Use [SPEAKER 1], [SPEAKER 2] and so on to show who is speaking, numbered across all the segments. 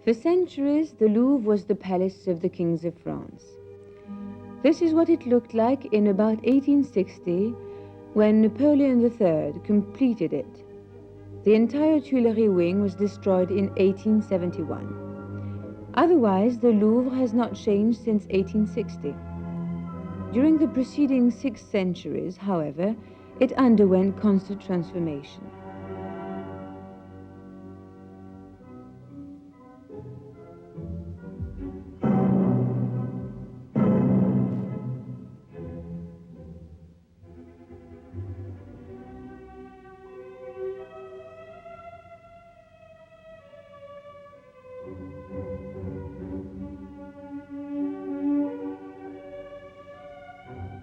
[SPEAKER 1] For centuries, the Louvre was the palace of the kings of France. This is what it looked like in about 1860, when Napoleon III completed it. The entire Tuileries wing was destroyed in 1871. Otherwise, the Louvre has not changed since 1860. During the preceding 6 centuries, however, it underwent constant transformation.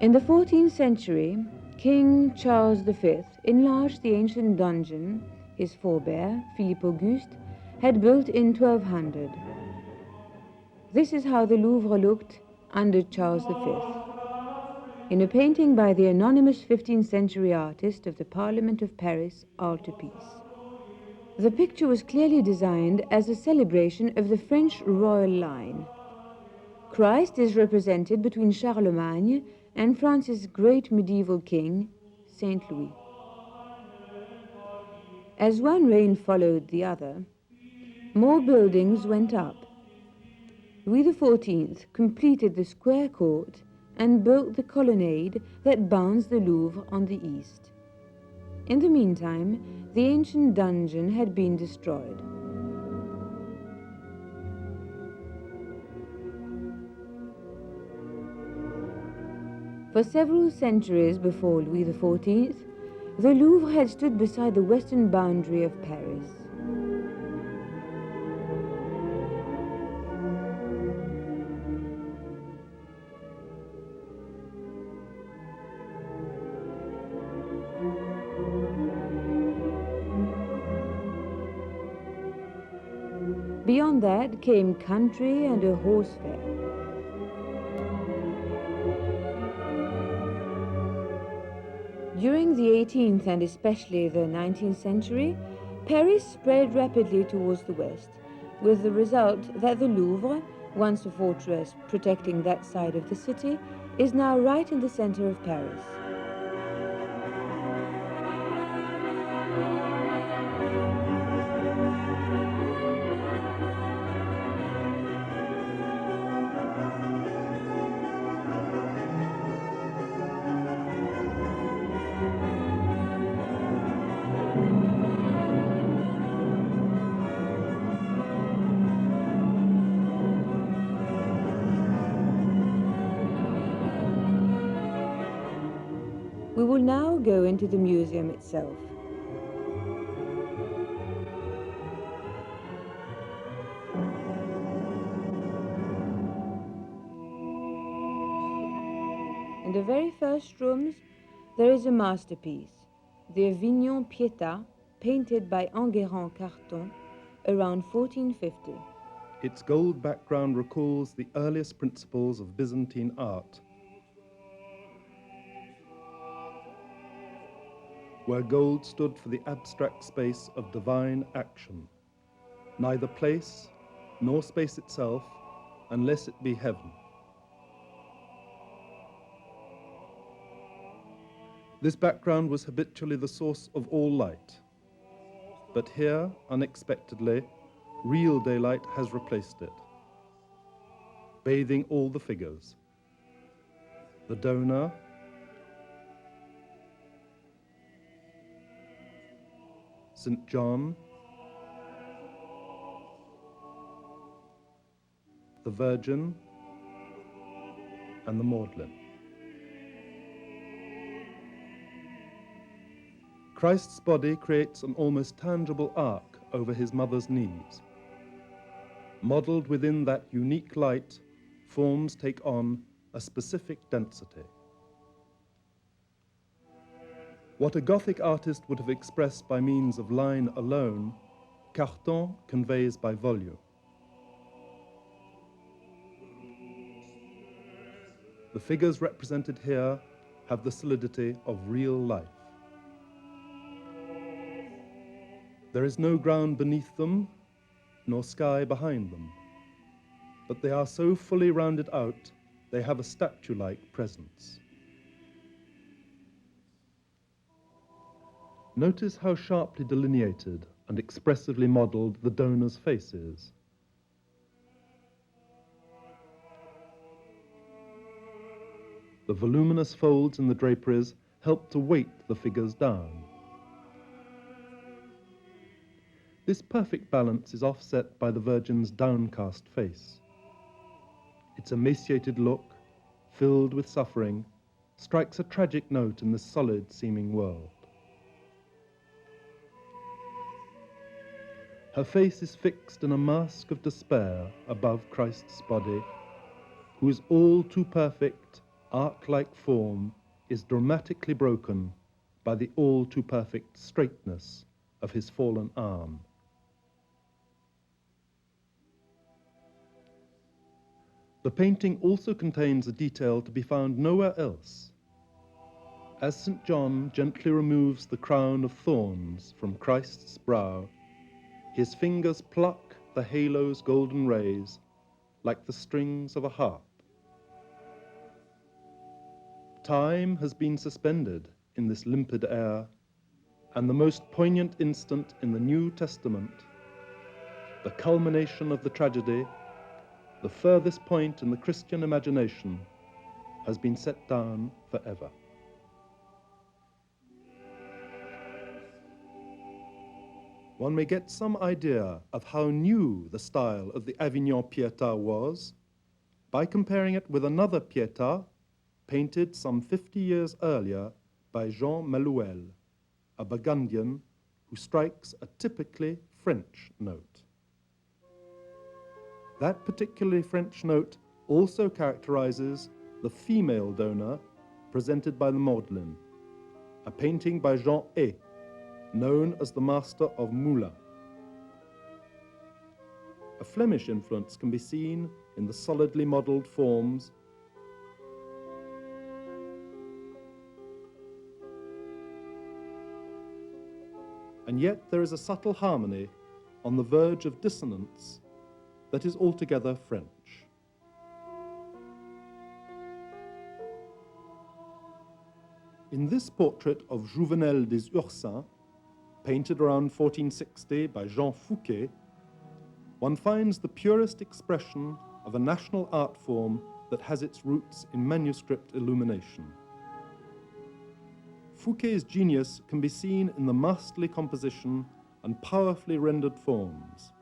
[SPEAKER 1] In the 14th century, King Charles V enlarged the ancient donjon his forebear, Philippe Auguste, had built in 1200. This is how the Louvre looked under Charles V. In a painting by the anonymous 15th century artist of the Parliament of Paris, Altarpiece. The picture was clearly designed as a celebration of the French royal line. Christ is represented between Charlemagne and France's great medieval king, Saint Louis. As one reign followed the other, more buildings went up. Louis XIV completed the square court and built the colonnade that bounds the Louvre on the east. In the meantime, the ancient dungeon had been destroyed. For several centuries before Louis XIV, the Louvre had stood beside the western boundary of Paris. Beyond that came country and a horse fair. During the 18th and especially the 19th century, Paris spread rapidly towards the west, with the result that the Louvre, once a fortress protecting that side of the city, is now right in the center of Paris. We will now go into the museum itself. In the very first rooms, there is a masterpiece, the Avignon Pietà, painted by Enguerrand Carton around 1450.
[SPEAKER 2] Its gold background recalls the earliest principles of Byzantine art, where gold stood for the abstract space of divine action, neither place nor space itself, unless it be heaven. This background was habitually the source of all light, but here, unexpectedly, real daylight has replaced it, bathing all the figures. The donor, St. John, the Virgin, and the Magdalene. Christ's body creates an almost tangible arc over his mother's knees. Modeled within that unique light, forms take on a specific density. What a Gothic artist would have expressed by means of line alone, Carton conveys by volume. The figures represented here have the solidity of real life. There is no ground beneath them, nor sky behind them, but they are so fully rounded out they have a statue-like presence. Notice how sharply delineated and expressively modelled the donor's face is. The voluminous folds in the draperies help to weight the figures down. This perfect balance is offset by the Virgin's downcast face. Its emaciated look, filled with suffering, strikes a tragic note in this solid-seeming world. Her face is fixed in a mask of despair above Christ's body, whose all-too-perfect, ark-like form is dramatically broken by the all-too-perfect straightness of his fallen arm. The painting also contains a detail to be found nowhere else. As St. John gently removes the crown of thorns from Christ's brow, his fingers pluck the halo's golden rays like the strings of a harp. Time has been suspended in this limpid air, and the most poignant instant in the New Testament, the culmination of the tragedy, the furthest point in the Christian imagination, has been set down forever. One may get some idea of how new the style of the Avignon Pietà was by comparing it with another Pietà painted some 50 years earlier by Jean Malouel, a Burgundian who strikes a typically French note. That particularly French note also characterizes the female donor presented by the Magdalene, a painting by Jean A, known as the master of Moulins. A Flemish influence can be seen in the solidly modelled forms and yet there is a subtle harmony on the verge of dissonance that is altogether French. In this portrait of Jouvenel des Ursins, painted around 1460 by Jean Fouquet, one finds the purest expression of a national art form that has its roots in manuscript illumination. Fouquet's genius can be seen in the masterly composition and powerfully rendered forms.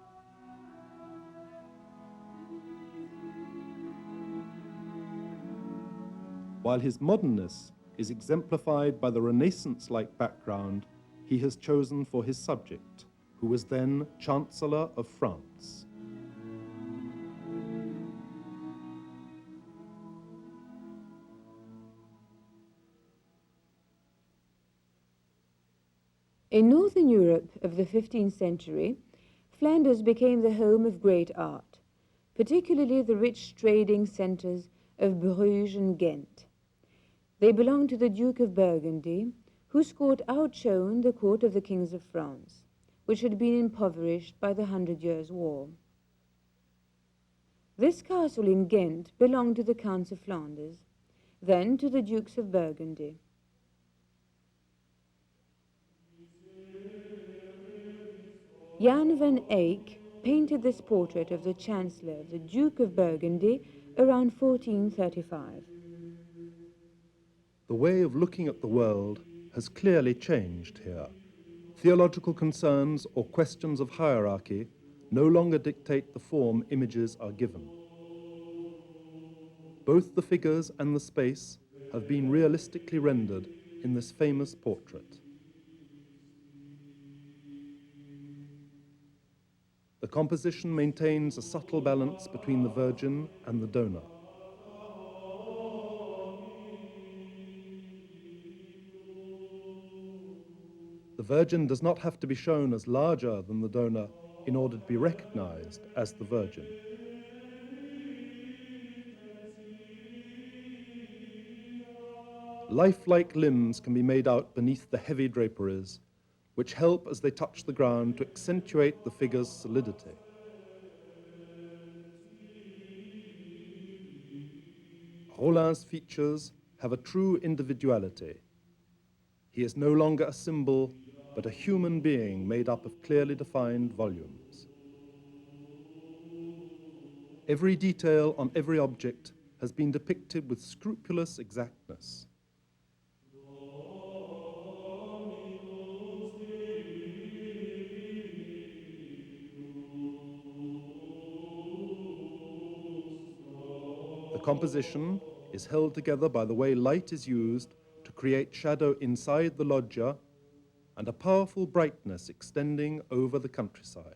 [SPEAKER 2] While his modernness is exemplified by the Renaissance-like background he has chosen for his subject, who was then Chancellor of France.
[SPEAKER 1] In Northern Europe of the 15th century, Flanders became the home of great art, particularly the rich trading centres of Bruges and Ghent. They belonged to the Duke of Burgundy, whose court outshone the court of the kings of France, which had been impoverished by the 100 Years' War. This castle in Ghent belonged to the Counts of Flanders, then to the Dukes of Burgundy. Jan van Eyck painted this portrait of the Chancellor, the Duke of Burgundy, around 1435.
[SPEAKER 2] The way of looking at the world has clearly changed here. Theological concerns or questions of hierarchy no longer dictate the form images are given. Both the figures and the space have been realistically rendered in this famous portrait. The composition maintains a subtle balance between the Virgin and the donor. The Virgin does not have to be shown as larger than the donor in order to be recognized as the Virgin. Lifelike limbs can be made out beneath the heavy draperies, which help as they touch the ground to accentuate the figure's solidity. Roland's features have a true individuality. He is no longer a symbol, but a human being made up of clearly defined volumes. Every detail on every object has been depicted with scrupulous exactness. The composition is held together by the way light is used to create shadow inside the loggia and a powerful brightness extending over the countryside.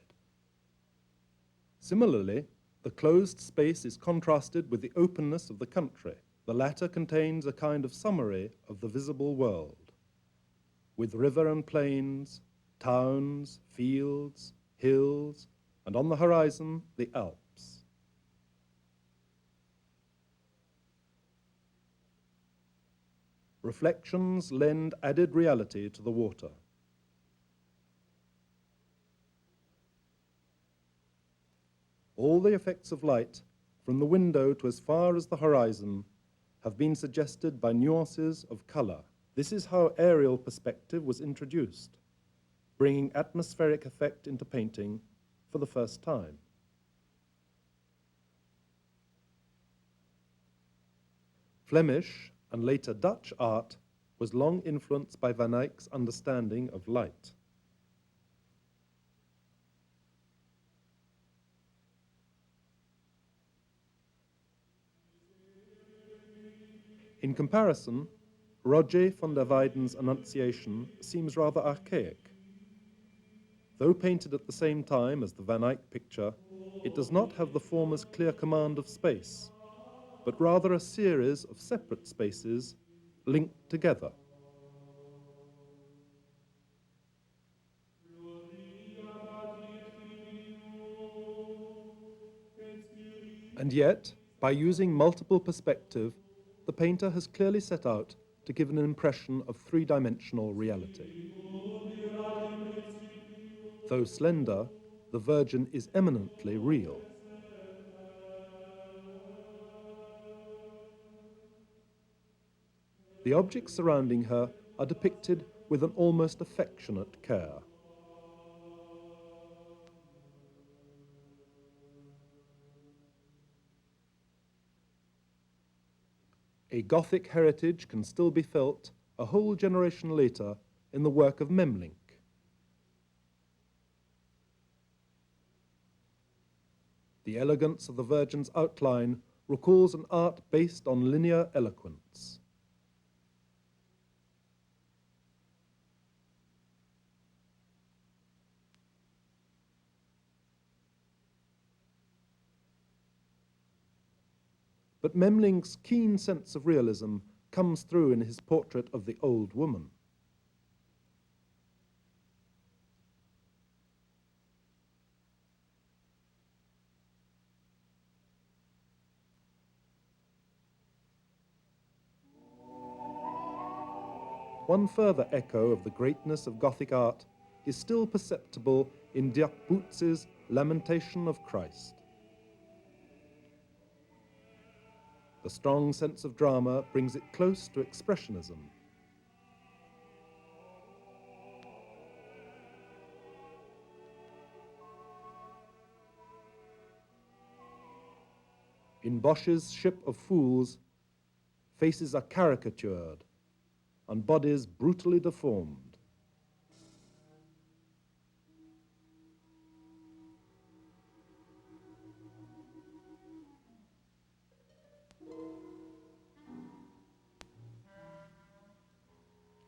[SPEAKER 2] Similarly, the closed space is contrasted with the openness of the country. The latter contains a kind of summary of the visible world, with river and plains, towns, fields, hills, and on the horizon, the Alps. Reflections lend added reality to the water. All the effects of light, from the window to as far as the horizon, have been suggested by nuances of color. This is how aerial perspective was introduced, bringing atmospheric effect into painting for the first time. Flemish and later Dutch art was long influenced by Van Eyck's understanding of light. In comparison, Roger van der Weyden's Annunciation seems rather archaic. Though painted at the same time as the Van Eyck picture, it does not have the former's clear command of space, but rather a series of separate spaces linked together. And yet, by using multiple perspective, the painter has clearly set out to give an impression of three-dimensional reality. Though slender, the Virgin is eminently real. The objects surrounding her are depicted with an almost affectionate care. A Gothic heritage can still be felt a whole generation later in the work of Memling. The elegance of the Virgin's outline recalls an art based on linear eloquence. But Memling's keen sense of realism comes through in his portrait of the old woman. One further echo of the greatness of Gothic art is still perceptible in Dirk Boots's Lamentation of Christ. The strong sense of drama brings it close to expressionism. In Bosch's Ship of Fools, faces are caricatured and bodies brutally deformed.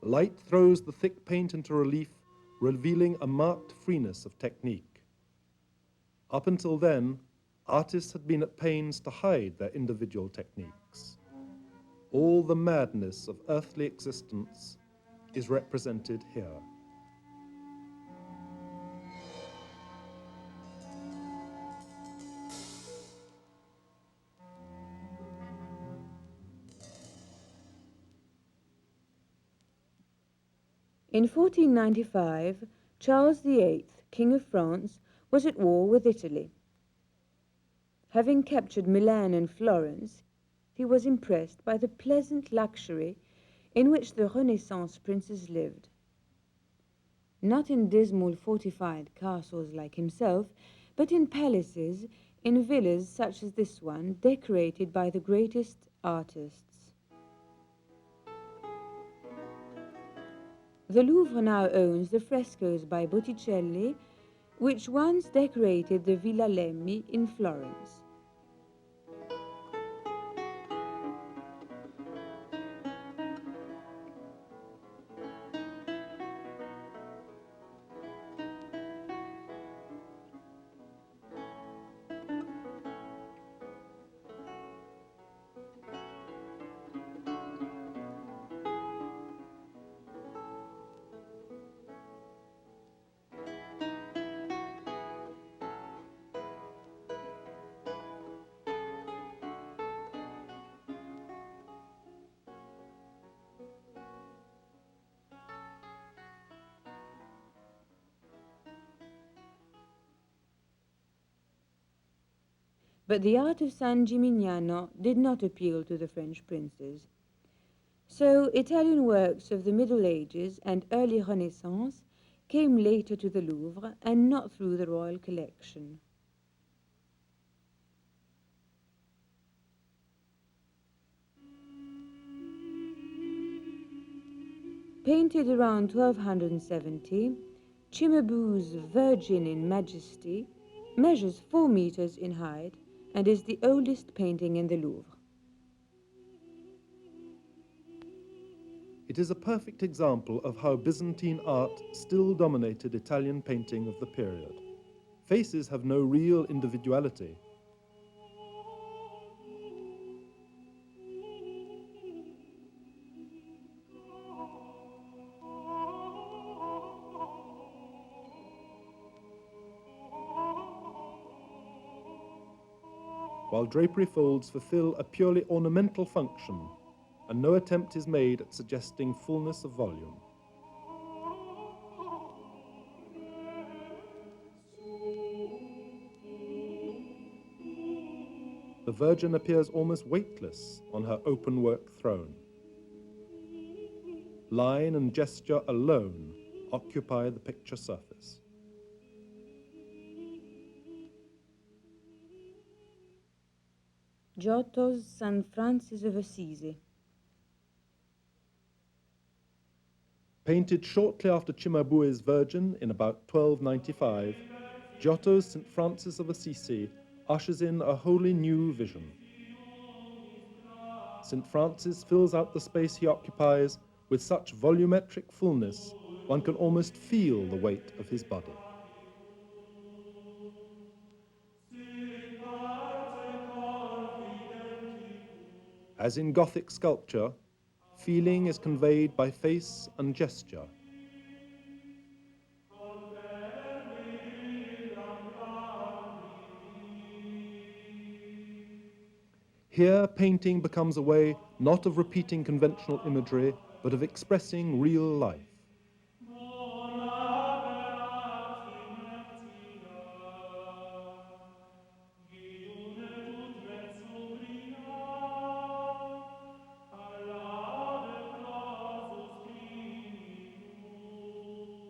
[SPEAKER 2] Light throws the thick paint into relief, revealing a marked freeness of technique. Up until then, artists had been at pains to hide their individual techniques. All the madness of earthly existence is represented here.
[SPEAKER 1] In 1495, Charles VIII, King of France, was at war with Italy. Having captured Milan and Florence, he was impressed by the pleasant luxury in which the Renaissance princes lived. Not in dismal fortified castles like himself, but in palaces, in villas such as this one, decorated by the greatest artists. The Louvre now owns the frescoes by Botticelli, which once decorated the Villa Lemmi in Florence. But the art of San Gimignano did not appeal to the French princes. So Italian works of the Middle Ages and early Renaissance came later to the Louvre and not through the royal collection. Painted around 1270, Cimabue's Virgin in Majesty measures 4 meters in height and is the oldest painting in the Louvre.
[SPEAKER 2] It is a perfect example of how Byzantine art still dominated Italian painting of the period. Faces have no real individuality. While drapery folds fulfill a purely ornamental function, and no attempt is made at suggesting fullness of volume. The Virgin appears almost weightless on her open-work throne. Line and gesture alone occupy the picture surface.
[SPEAKER 1] Giotto's San Francis of Assisi.
[SPEAKER 2] Painted shortly after Cimabue's Virgin in about 1295, Giotto's St. Francis of Assisi ushers in a wholly new vision. St. Francis fills out the space he occupies with such volumetric fullness, one can almost feel the weight of his body. As in Gothic sculpture, feeling is conveyed by face and gesture. Here, painting becomes a way not of repeating conventional imagery, but of expressing real life.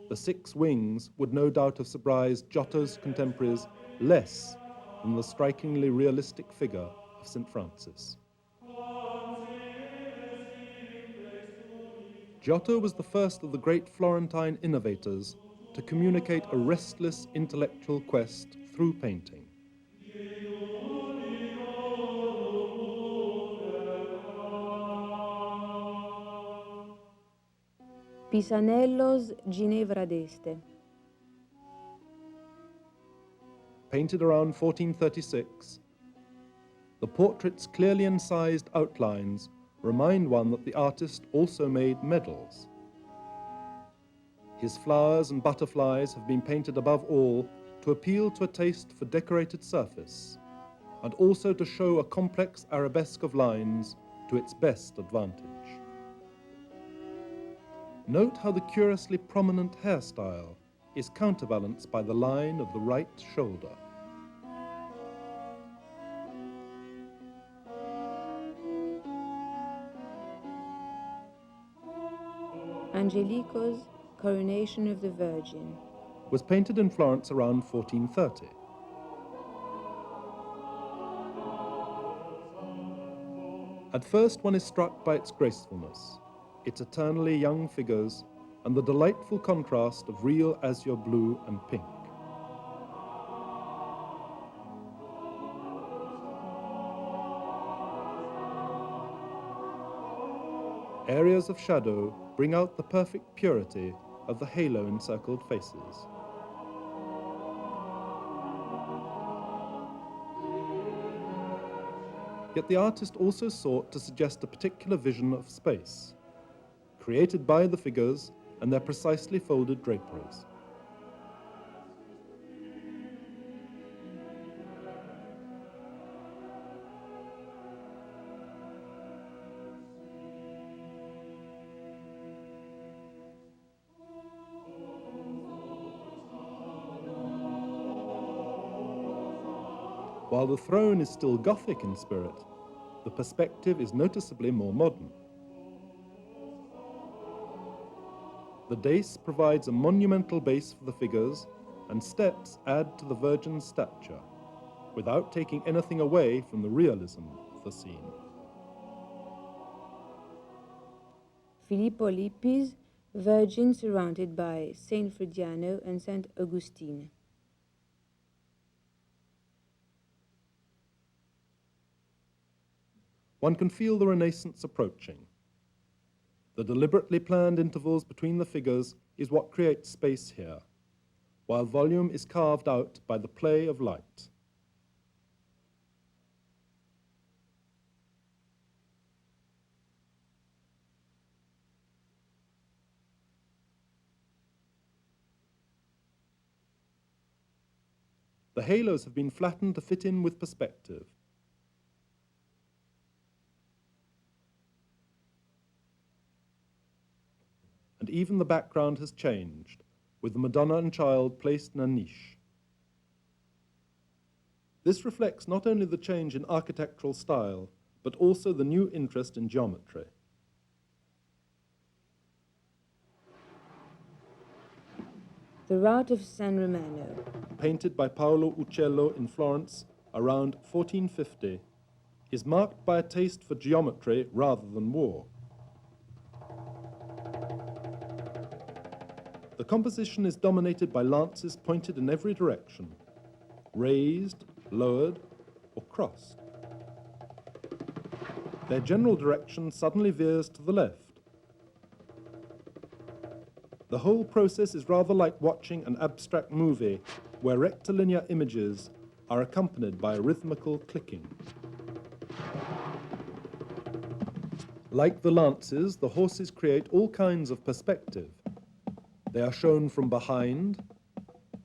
[SPEAKER 2] The 6 wings would no doubt have surprised Giotto's contemporaries less than the strikingly realistic figure of St. Francis. Giotto was the first of the great Florentine innovators to communicate a restless intellectual quest through painting.
[SPEAKER 1] Pisanello's Ginevra d'Este.
[SPEAKER 2] Painted around 1436, the portrait's clearly incised outlines remind one that the artist also made medals. His flowers and butterflies have been painted above all to appeal to a taste for decorated surface, and also to show a complex arabesque of lines to its best advantage. Note how the curiously prominent hairstyle is counterbalanced by the line of the right shoulder.
[SPEAKER 1] Angelico's Coronation of the Virgin.
[SPEAKER 2] Was painted in Florence around 1430. At first one is struck by its gracefulness, its eternally young figures, and the delightful contrast of real azure blue and pink. Areas of shadow bring out the perfect purity of the halo-encircled faces. Yet the artist also sought to suggest a particular vision of space, created by the figures and their precisely folded draperies. While the throne is still Gothic in spirit, the perspective is noticeably more modern. The dais provides a monumental base for the figures, and steps add to the Virgin's stature, without taking anything away from the realism of the scene.
[SPEAKER 1] Filippo Lippi's Virgin surrounded by Saint Fridiano and Saint Augustine.
[SPEAKER 2] One can feel the Renaissance approaching. The deliberately planned intervals between the figures is what creates space here, while volume is carved out by the play of light. The halos have been flattened to fit in with perspective. And even the background has changed, with the Madonna and Child placed in a niche. This reflects not only the change in architectural style, but also the new interest in geometry.
[SPEAKER 1] The Rout of San Romano.
[SPEAKER 2] Painted by Paolo Uccello in Florence around 1450, is marked by a taste for geometry rather than war. The composition is dominated by lances pointed in every direction, raised, lowered, or crossed. Their general direction suddenly veers to the left. The whole process is rather like watching an abstract movie where rectilinear images are accompanied by a rhythmical clicking. Like the lances, the horses create all kinds of perspective. They are shown from behind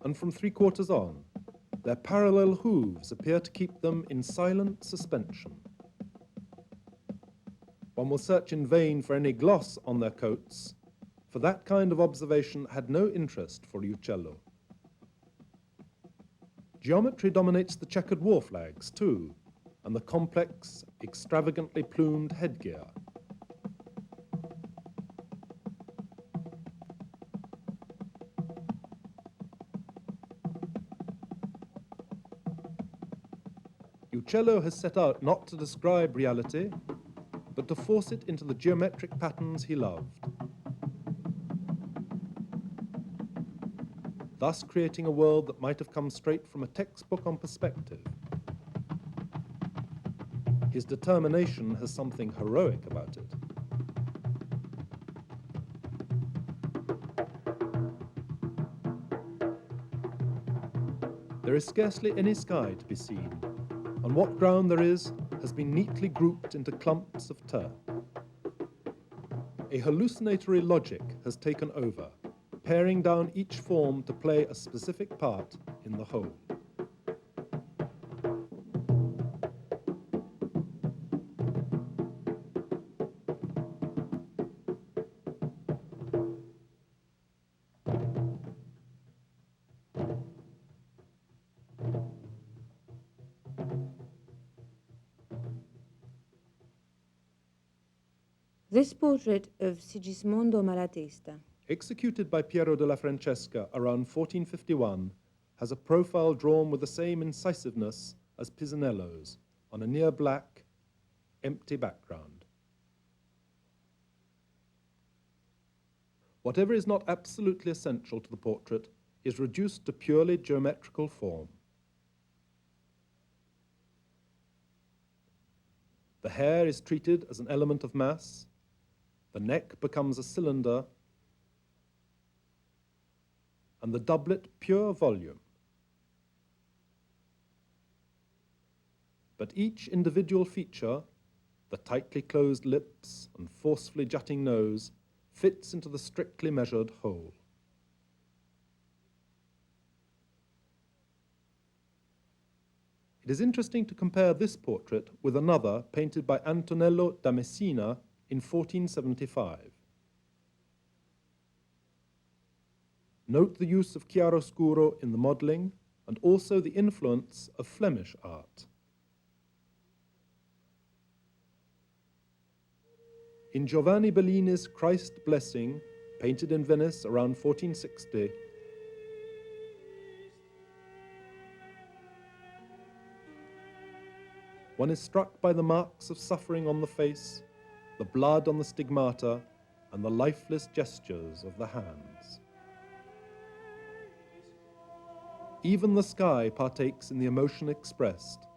[SPEAKER 2] and from 3/4 on. Their parallel hooves appear to keep them in silent suspension. One will search in vain for any gloss on their coats, for that kind of observation had no interest for Uccello. Geometry dominates the checkered war flags too, and the complex, extravagantly plumed headgear. Uccello has set out not to describe reality, but to force it into the geometric patterns he loved, thus creating a world that might have come straight from a textbook on perspective. His determination has something heroic about it. There is scarcely any sky to be seen, and what ground there is has been neatly grouped into clumps of turf. A hallucinatory logic has taken over, paring down each form to play a specific part in the whole.
[SPEAKER 1] This portrait of Sigismondo Malatesta,
[SPEAKER 2] executed by Piero della Francesca around 1451, has a profile drawn with the same incisiveness as Pisanello's on a near black, empty background. Whatever is not absolutely essential to the portrait is reduced to purely geometrical form. The hair is treated as an element of mass, the neck becomes a cylinder, and the doublet pure volume. But each individual feature, the tightly closed lips and forcefully jutting nose, fits into the strictly measured whole. It is interesting to compare this portrait with another painted by Antonello da Messina in 1475. Note the use of chiaroscuro in the modelling and also the influence of Flemish art. In Giovanni Bellini's Christ Blessing, painted in Venice around 1460, one is struck by the marks of suffering on the face, the blood on the stigmata, and the lifeless gestures of the hands. Even the sky partakes in the emotion expressed.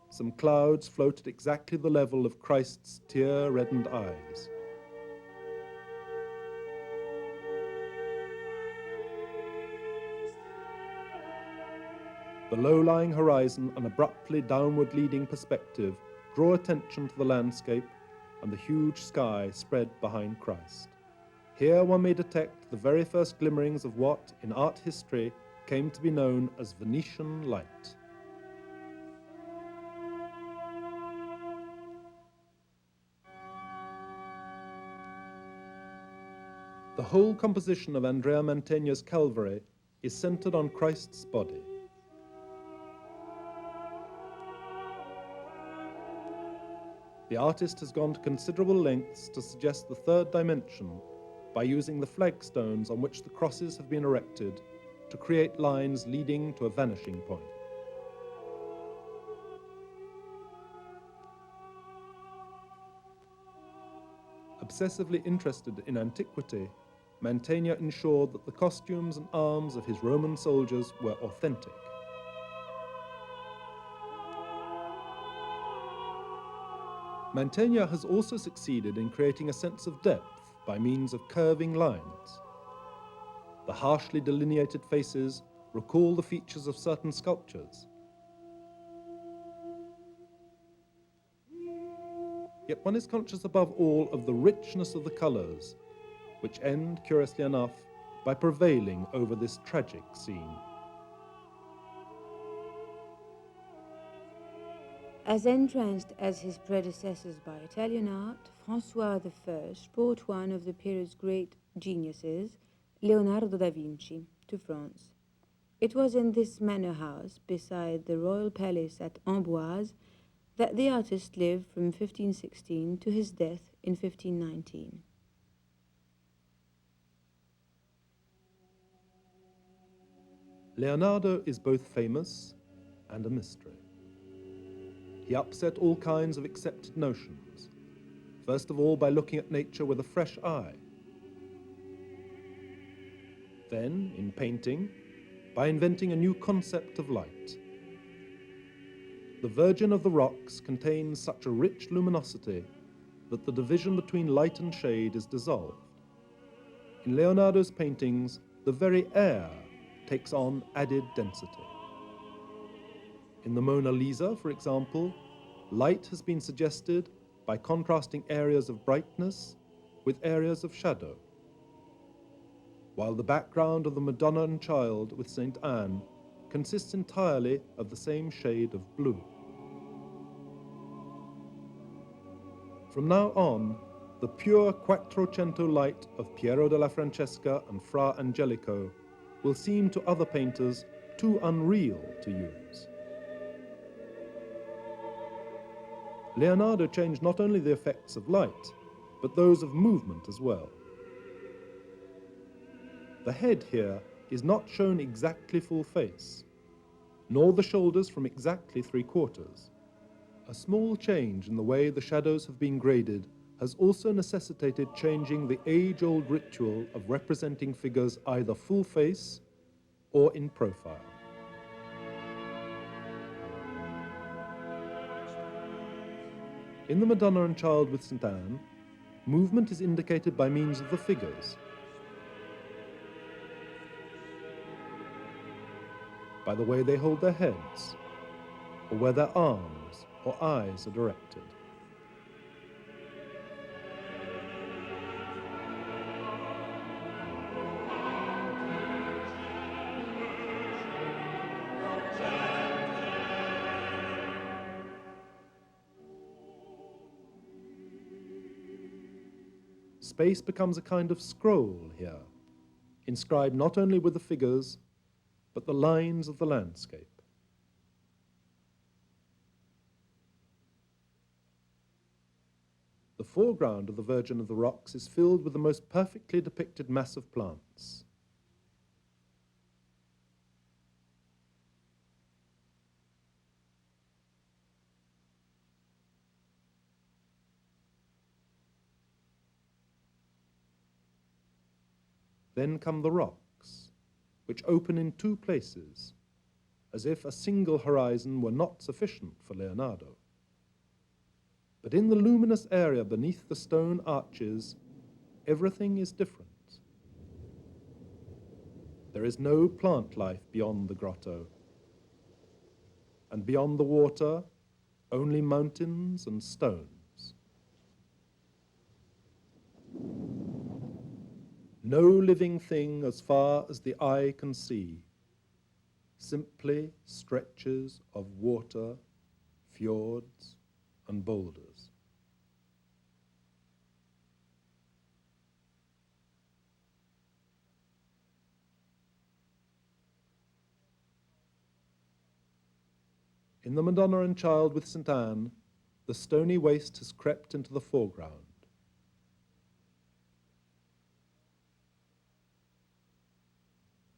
[SPEAKER 2] Some clouds float at exactly the level of Christ's tear-reddened eyes. The low-lying horizon and abruptly downward-leading perspective draw attention to the landscape and the huge sky spread behind Christ. Here one may detect the very first glimmerings of what, in art history, came to be known as Venetian light. The whole composition of Andrea Mantegna's Calvary is centered on Christ's body. The artist has gone to considerable lengths to suggest the third dimension by using the flagstones on which the crosses have been erected to create lines leading to a vanishing point. Obsessively interested in antiquity, Mantegna ensured that the costumes and arms of his Roman soldiers were authentic. Mantegna has also succeeded in creating a sense of depth by means of curving lines. The harshly delineated faces recall the features of certain sculptures. Yet one is conscious above all of the richness of the colors, which end, curiously enough, by prevailing over this tragic scene.
[SPEAKER 1] as entranced as his predecessors by Italian art, François I brought one of the period's great geniuses, Leonardo da Vinci, to France. It was in this manor house, beside the royal palace at Amboise, that the artist lived from 1516 to his death in 1519.
[SPEAKER 2] Leonardo is both famous and a mystery. He upset all kinds of accepted notions, first of all by looking at nature with a fresh eye. Then, in painting, by inventing a new concept of light. The Virgin of the Rocks contains such a rich luminosity that the division between light and shade is dissolved. In Leonardo's paintings, the very air takes on added density. In the Mona Lisa, for example, light has been suggested by contrasting areas of brightness with areas of shadow, while the background of the Madonna and Child with St. Anne consists entirely of the same shade of blue. From now on, the pure Quattrocento light of Piero della Francesca and Fra Angelico will seem to other painters too unreal to use. Leonardo changed not only the effects of light, but those of movement as well. The head here is not shown exactly full face, nor the shoulders from exactly 3/4. A small change in the way the shadows have been graded has also necessitated changing the age-old ritual of representing figures either full face or in profile. In the Madonna and Child with St. Anne, movement is indicated by means of the figures, by the way they hold their heads, or where their arms or eyes are directed. Space becomes a kind of scroll here, inscribed not only with the figures, but the lines of the landscape. The foreground of the Virgin of the Rocks is filled with the most perfectly depicted mass of plants. Then come the rocks, which open in two places, as if a single horizon were not sufficient for Leonardo. But in the luminous area beneath the stone arches, everything is different. There is no plant life beyond the grotto, and beyond the water, only mountains and stones. No living thing as far as the eye can see, simply stretches of water, fjords, and boulders. In the Madonna and Child with St. Anne, the stony waste has crept into the foreground.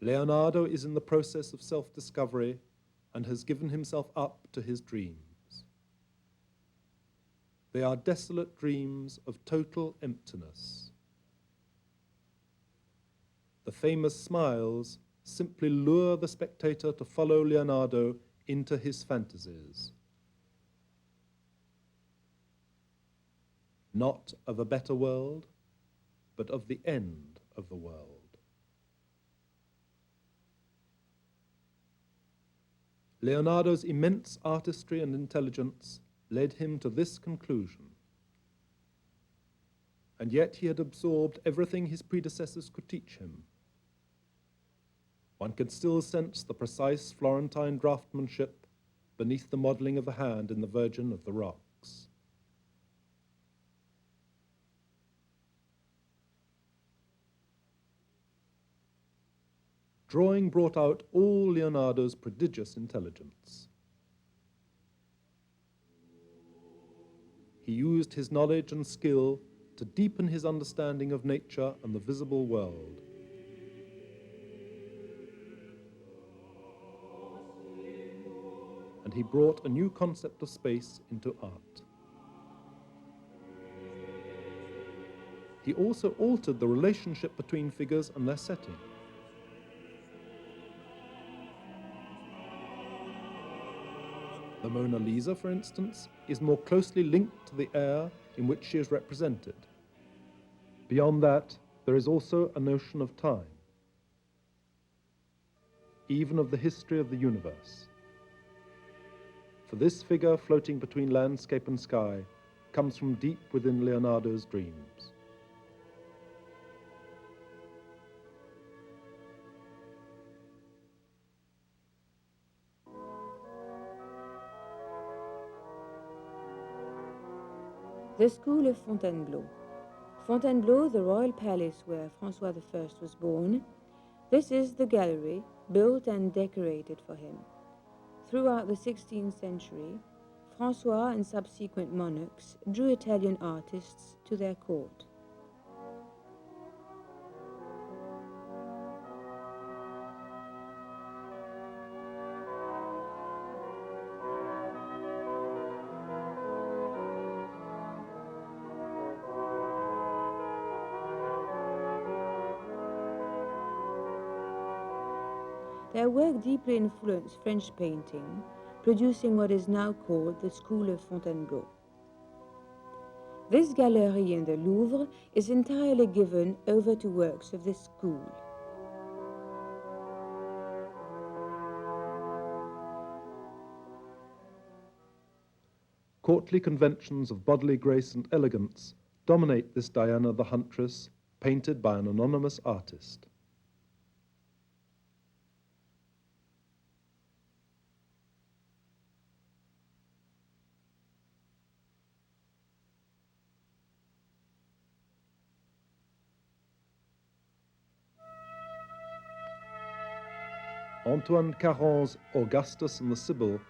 [SPEAKER 2] Leonardo is in the process of self-discovery and has given himself up to his dreams. They are desolate dreams of total emptiness. The famous smiles simply lure the spectator to follow Leonardo into his fantasies. Not of a better world, but of the end of the world. Leonardo's immense artistry and intelligence led him to this conclusion. And yet he had absorbed everything his predecessors could teach him. One could still sense the precise Florentine draftsmanship beneath the modeling of the hand in the Virgin of the Rocks. Drawing brought out all Leonardo's prodigious intelligence. He used his knowledge and skill to deepen his understanding of nature and the visible world. And he brought a new concept of space into art. He also altered the relationship between figures and their setting. The Mona Lisa, for instance, is more closely linked to the air in which she is represented. Beyond that, there is also a notion of time, even of the history of the universe. For this figure floating between landscape and sky comes from deep within Leonardo's dreams.
[SPEAKER 1] The School of Fontainebleau. Fontainebleau, the royal palace where François I was born. This is the gallery, built and decorated for him. Throughout the 16th century, François and subsequent monarchs drew Italian artists to their court. Their work deeply influenced French painting, producing what is now called the School of Fontainebleau. This gallery in the Louvre is entirely given over to works of this school.
[SPEAKER 2] Courtly conventions of bodily grace and elegance dominate this Diana the Huntress, painted by an anonymous artist. Antoine Caron's Augustus and the Sibyl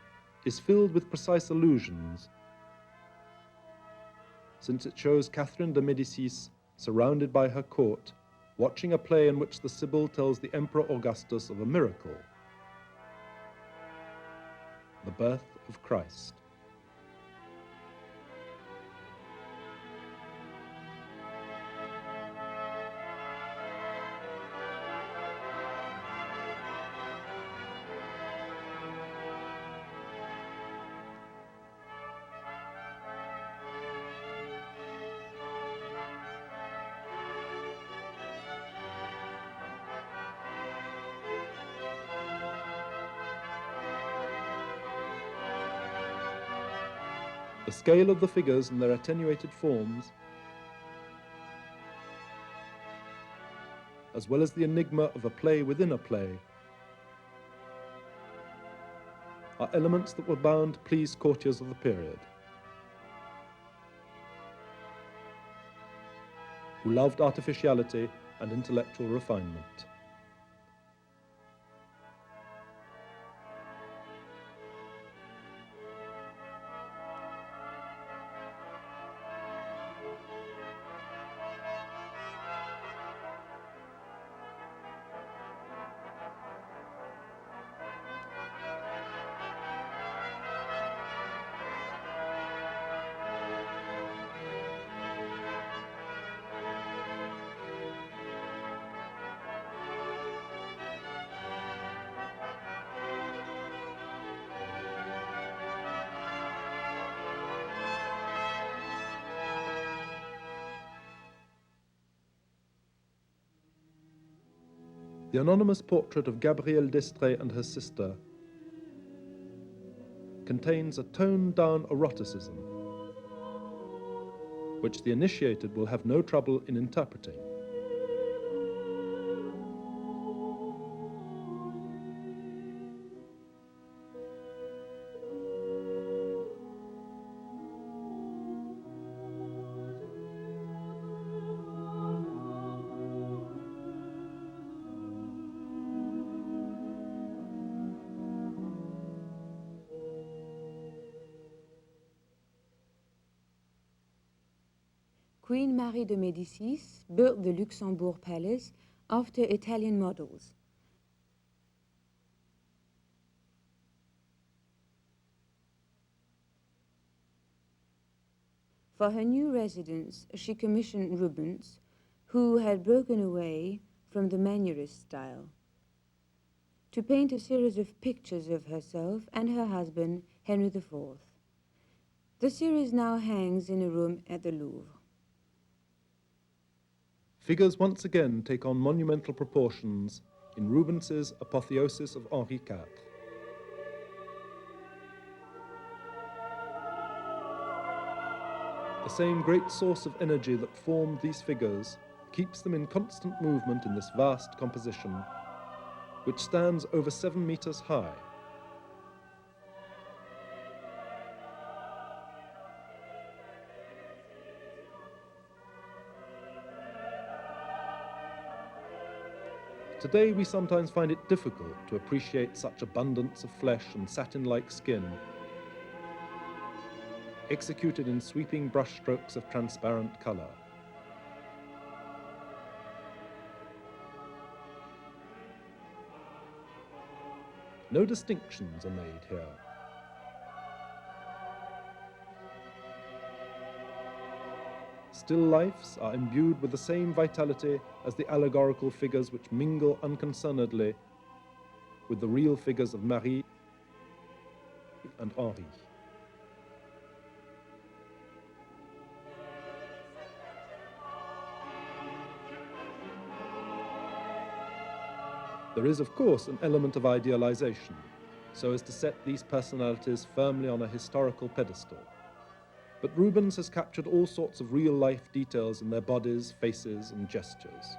[SPEAKER 2] is filled with precise allusions, since it shows Catherine de Médicis surrounded by her court, watching a play in which the Sibyl tells the Emperor Augustus of a miracle, the birth of Christ. The scale of the figures and their attenuated forms, as well as the enigma of a play within a play, are elements that were bound to please courtiers of the period, who loved artificiality and intellectual refinement. The anonymous portrait of Gabrielle d'Estrées and her sister contains a toned-down eroticism, which the initiated will have no trouble in interpreting.
[SPEAKER 1] Queen Marie de Médicis built the Luxembourg Palace after Italian models. For her new residence, she commissioned Rubens, who had broken away from the Mannerist style, to paint a series of pictures of herself and her husband, Henry IV. The series now hangs in a room at the Louvre.
[SPEAKER 2] Figures once again take on monumental proportions in Rubens's Apotheosis of Henri IV. The same great source of energy that formed these figures keeps them in constant movement in this vast composition, which stands over 7 meters high. Today we sometimes find it difficult to appreciate such abundance of flesh and satin-like skin. executed in sweeping brushstrokes of transparent color. No distinctions are made here. Still lifes are imbued with the same vitality as the allegorical figures which mingle unconcernedly with the real figures of Marie and Henri. There is, of course, an element of idealization, so as to set these personalities firmly on a historical pedestal. But Rubens has captured all sorts of real-life details in their bodies, faces, and gestures.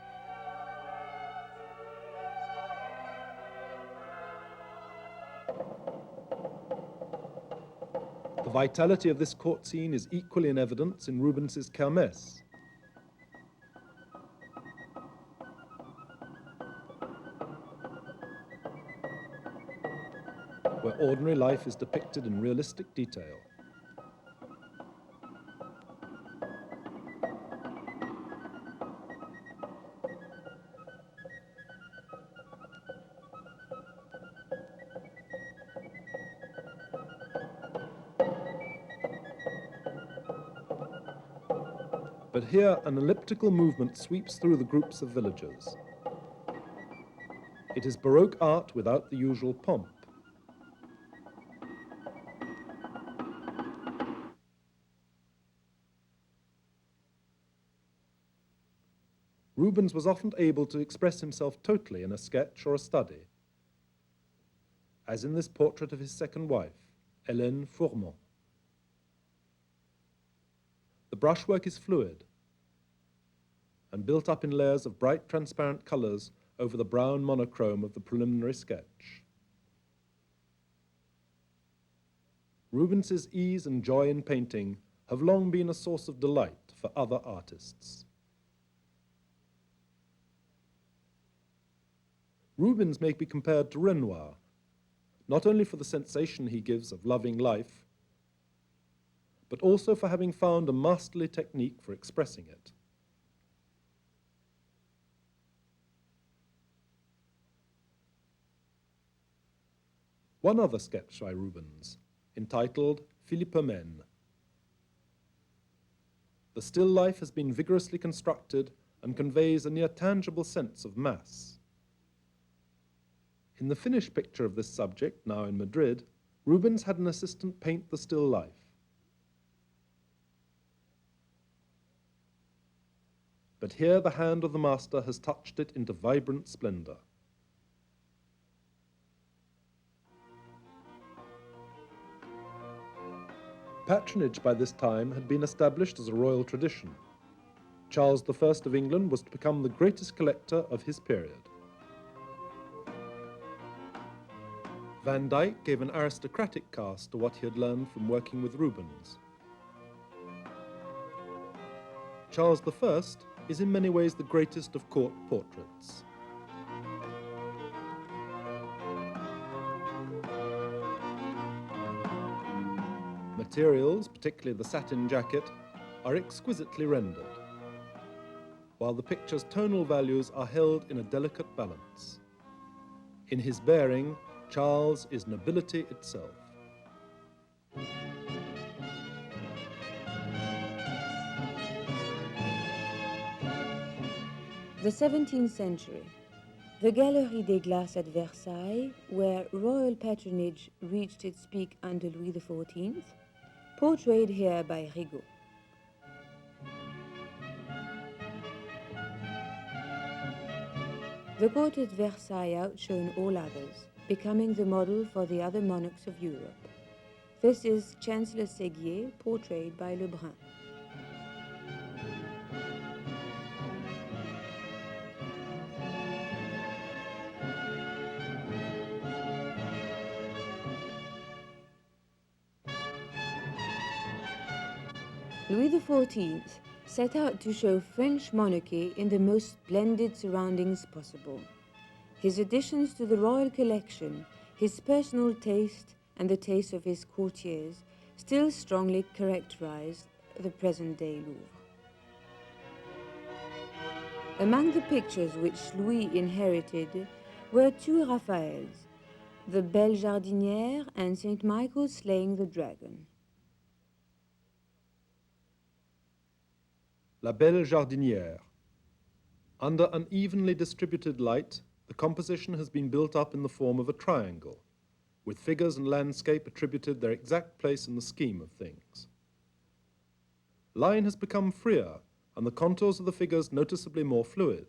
[SPEAKER 2] The vitality of this court scene is equally in evidence in Rubens's Kermesse. Where ordinary life is depicted in realistic detail. But here an elliptical movement sweeps through the groups of villagers. It is Baroque art without the usual pomp. Rubens was often able to express himself totally in a sketch or a study, as in this portrait of his second wife, Hélène Fourmont. The brushwork is fluid and built up in layers of bright transparent colors over the brown monochrome of the preliminary sketch. Rubens's ease and joy in painting have long been a source of delight for other artists. Rubens may be compared to Renoir, not only for the sensation he gives of loving life, but also for having found a masterly technique for expressing it. One other sketch by Rubens, entitled Philippe Men. The still life has been vigorously constructed and conveys a near tangible sense of mass. In the finished picture of this subject, now in Madrid, Rubens had an assistant paint the still life. But here the hand of the master has touched it into vibrant splendor. Patronage by this time had been established as a royal tradition. Charles I of England was to become the greatest collector of his period. Van Dyck gave an aristocratic cast to what he had learned from working with Rubens. Charles I is in many ways the greatest of court portraits. Materials, particularly the satin jacket, are exquisitely rendered, while the picture's tonal values are held in a delicate balance. In his bearing, Charles is nobility itself.
[SPEAKER 1] The 17th century. The Galerie des Glaces at Versailles, where royal patronage reached its peak under Louis XIV, portrayed here by Rigaud. The court at Versailles outshone all others, becoming the model for the other monarchs of Europe. This is Chancellor Séguier, portrayed by Lebrun. Louis XIV set out to show French monarchy in the most splendid surroundings possible. His additions to the royal collection, his personal taste, and the taste of his courtiers still strongly characterize the present-day Louvre. Among the pictures which Louis inherited were two Raphaels, the Belle Jardinière and St. Michael slaying the dragon.
[SPEAKER 2] La Belle Jardinière. Under unevenly distributed light, the composition has been built up in the form of a triangle, with figures and landscape attributed their exact place in the scheme of things. Line has become freer, and the contours of the figures noticeably more fluid.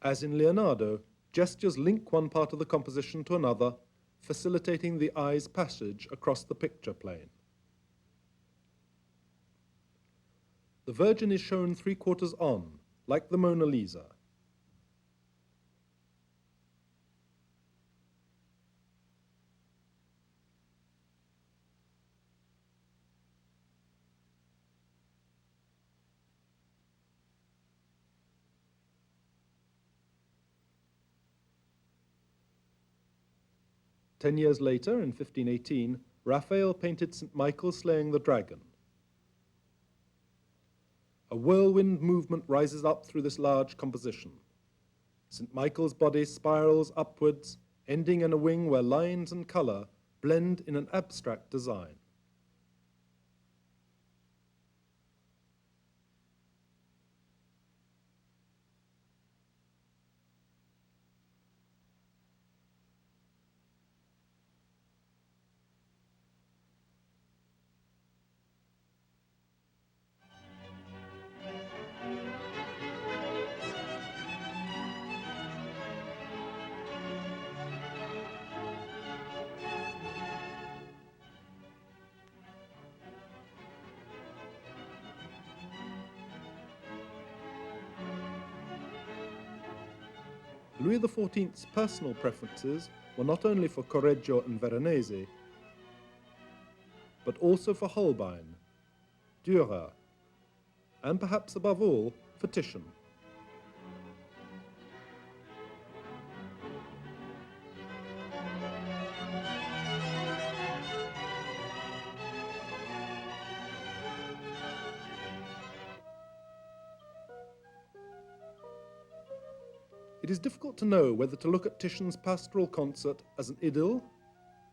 [SPEAKER 2] As in Leonardo, gestures link one part of the composition to another, facilitating the eye's passage across the picture plane. The Virgin is shown 3/4 on, like the Mona Lisa. Ten years later, in 1518, Raphael painted St. Michael slaying the dragon. A whirlwind movement rises up through this large composition. St. Michael's body spirals upwards, ending in a wing where lines and color blend in an abstract design. Louis XIV's personal preferences were not only for Correggio and Veronese, but also for Holbein, Dürer, and perhaps above all, for Titian. It is difficult to know whether to look at Titian's pastoral concert as an idyll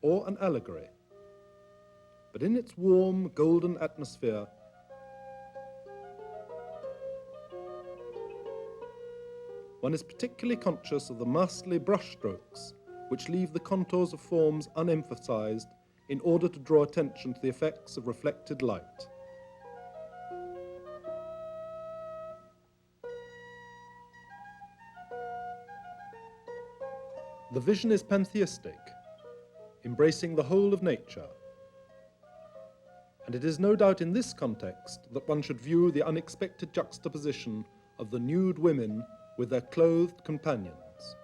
[SPEAKER 2] or an allegory. But in its warm, golden atmosphere, one is particularly conscious of the masterly brushstrokes which leave the contours of forms unemphasized in order to draw attention to the effects of reflected light. The vision is pantheistic, embracing the whole of nature. And it is no doubt in this context that one should view the unexpected juxtaposition of the nude women with their clothed companions.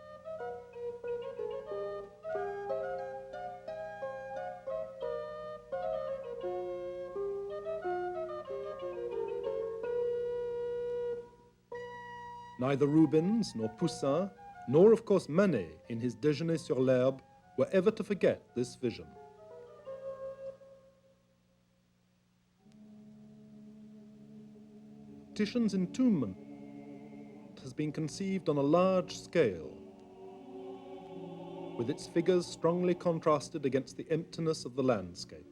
[SPEAKER 2] Neither Rubens nor Poussin, nor of course Manet in his Déjeuner sur l'herbe, were ever to forget this vision. Titian's entombment has been conceived on a large scale, with its figures strongly contrasted against the emptiness of the landscape.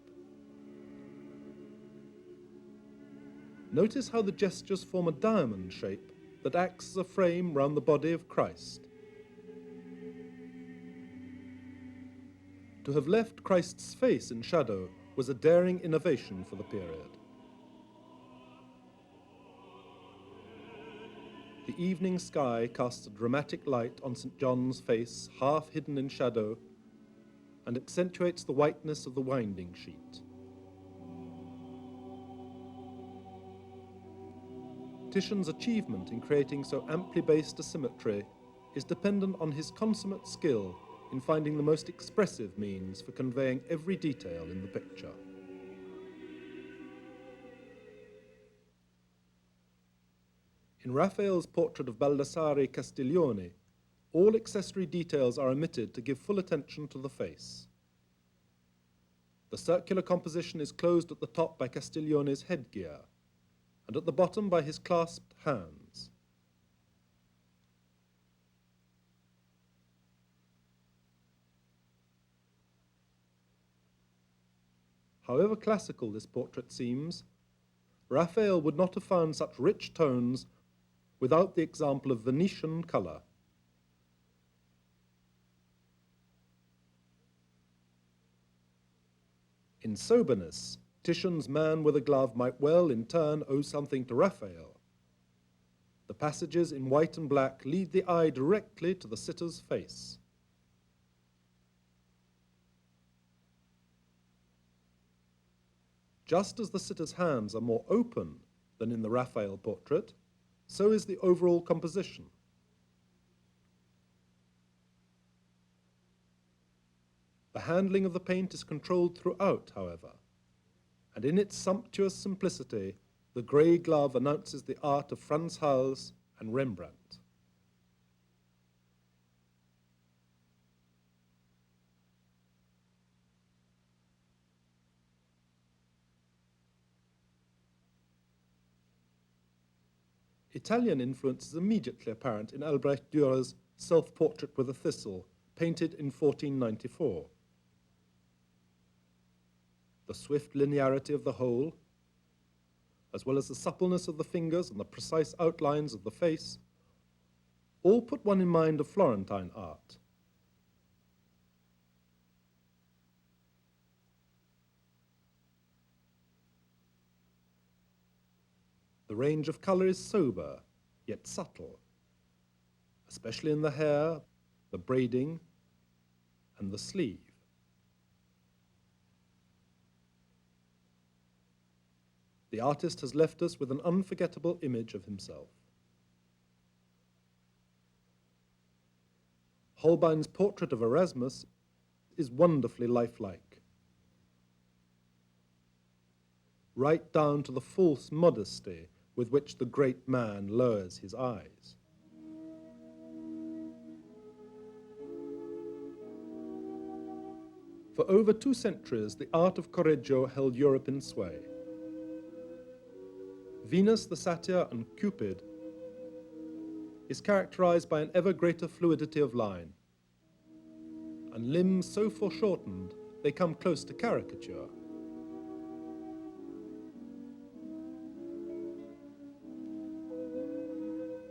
[SPEAKER 2] Notice how the gestures form a diamond shape that acts as a frame round the body of Christ. To have left Christ's face in shadow was a daring innovation for the period. The evening sky casts a dramatic light on St. John's face, half hidden in shadow, and accentuates the whiteness of the winding sheet. Titian's achievement in creating so amply based a symmetry is dependent on his consummate skill in finding the most expressive means for conveying every detail in the picture. In Raphael's portrait of Baldassare Castiglione, All accessory details are omitted to give full attention to the face. The circular composition is closed at the top by Castiglione's headgear, and at the bottom by his clasped hands. However classical this portrait seems, Raphael would not have found such rich tones without the example of Venetian color. In soberness, Titian's Man with a Glove might well in turn owe something to Raphael. The passages in white and black lead the eye directly to the sitter's face. Just as the sitter's hands are more open than in the Raphael portrait, so is the overall composition. The handling of the paint is controlled throughout, however, and in its sumptuous simplicity, the grey glove announces the art of Frans Hals and Rembrandt. Italian influence is immediately apparent in Albrecht Dürer's Self-Portrait with a Thistle, painted in 1494. The swift linearity of the whole, as well as the suppleness of the fingers and the precise outlines of the face, all put one in mind of Florentine art. The range of color is sober, yet subtle, especially in the hair, the braiding, and the sleeve. The artist has left us with an unforgettable image of himself. Holbein's portrait of Erasmus is wonderfully lifelike, right down to the false modesty with which the great man lowers his eyes. For over 2 centuries, the art of Correggio held Europe in sway. Venus, the Satyr, and Cupid is characterized by an ever greater fluidity of line, and limbs so foreshortened they come close to caricature.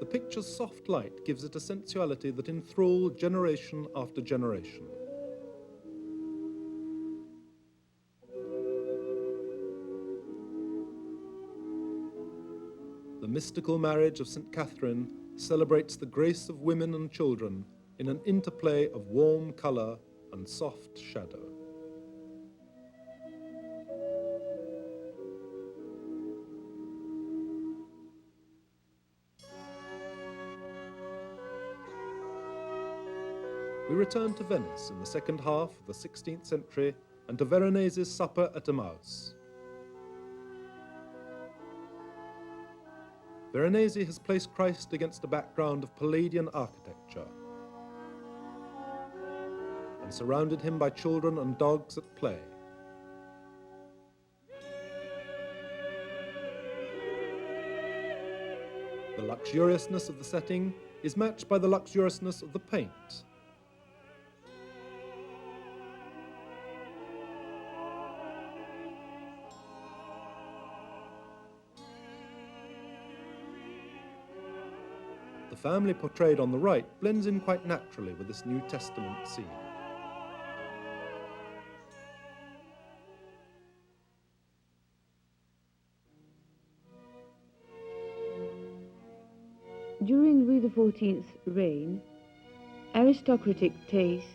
[SPEAKER 2] The picture's soft light gives it a sensuality that enthralled generation after generation. The mystical marriage of St. Catherine celebrates the grace of women and children in an interplay of warm color and soft shadow. We return to Venice in the second half of the 16th century and to Veronese's Supper at Emmaus. Veronese has placed Christ against a background of Palladian architecture and surrounded him by children and dogs at play. The luxuriousness of the setting is matched by the luxuriousness of the paint. The family portrayed on the right blends in quite naturally with this New Testament scene.
[SPEAKER 1] During Louis XIV's reign, aristocratic taste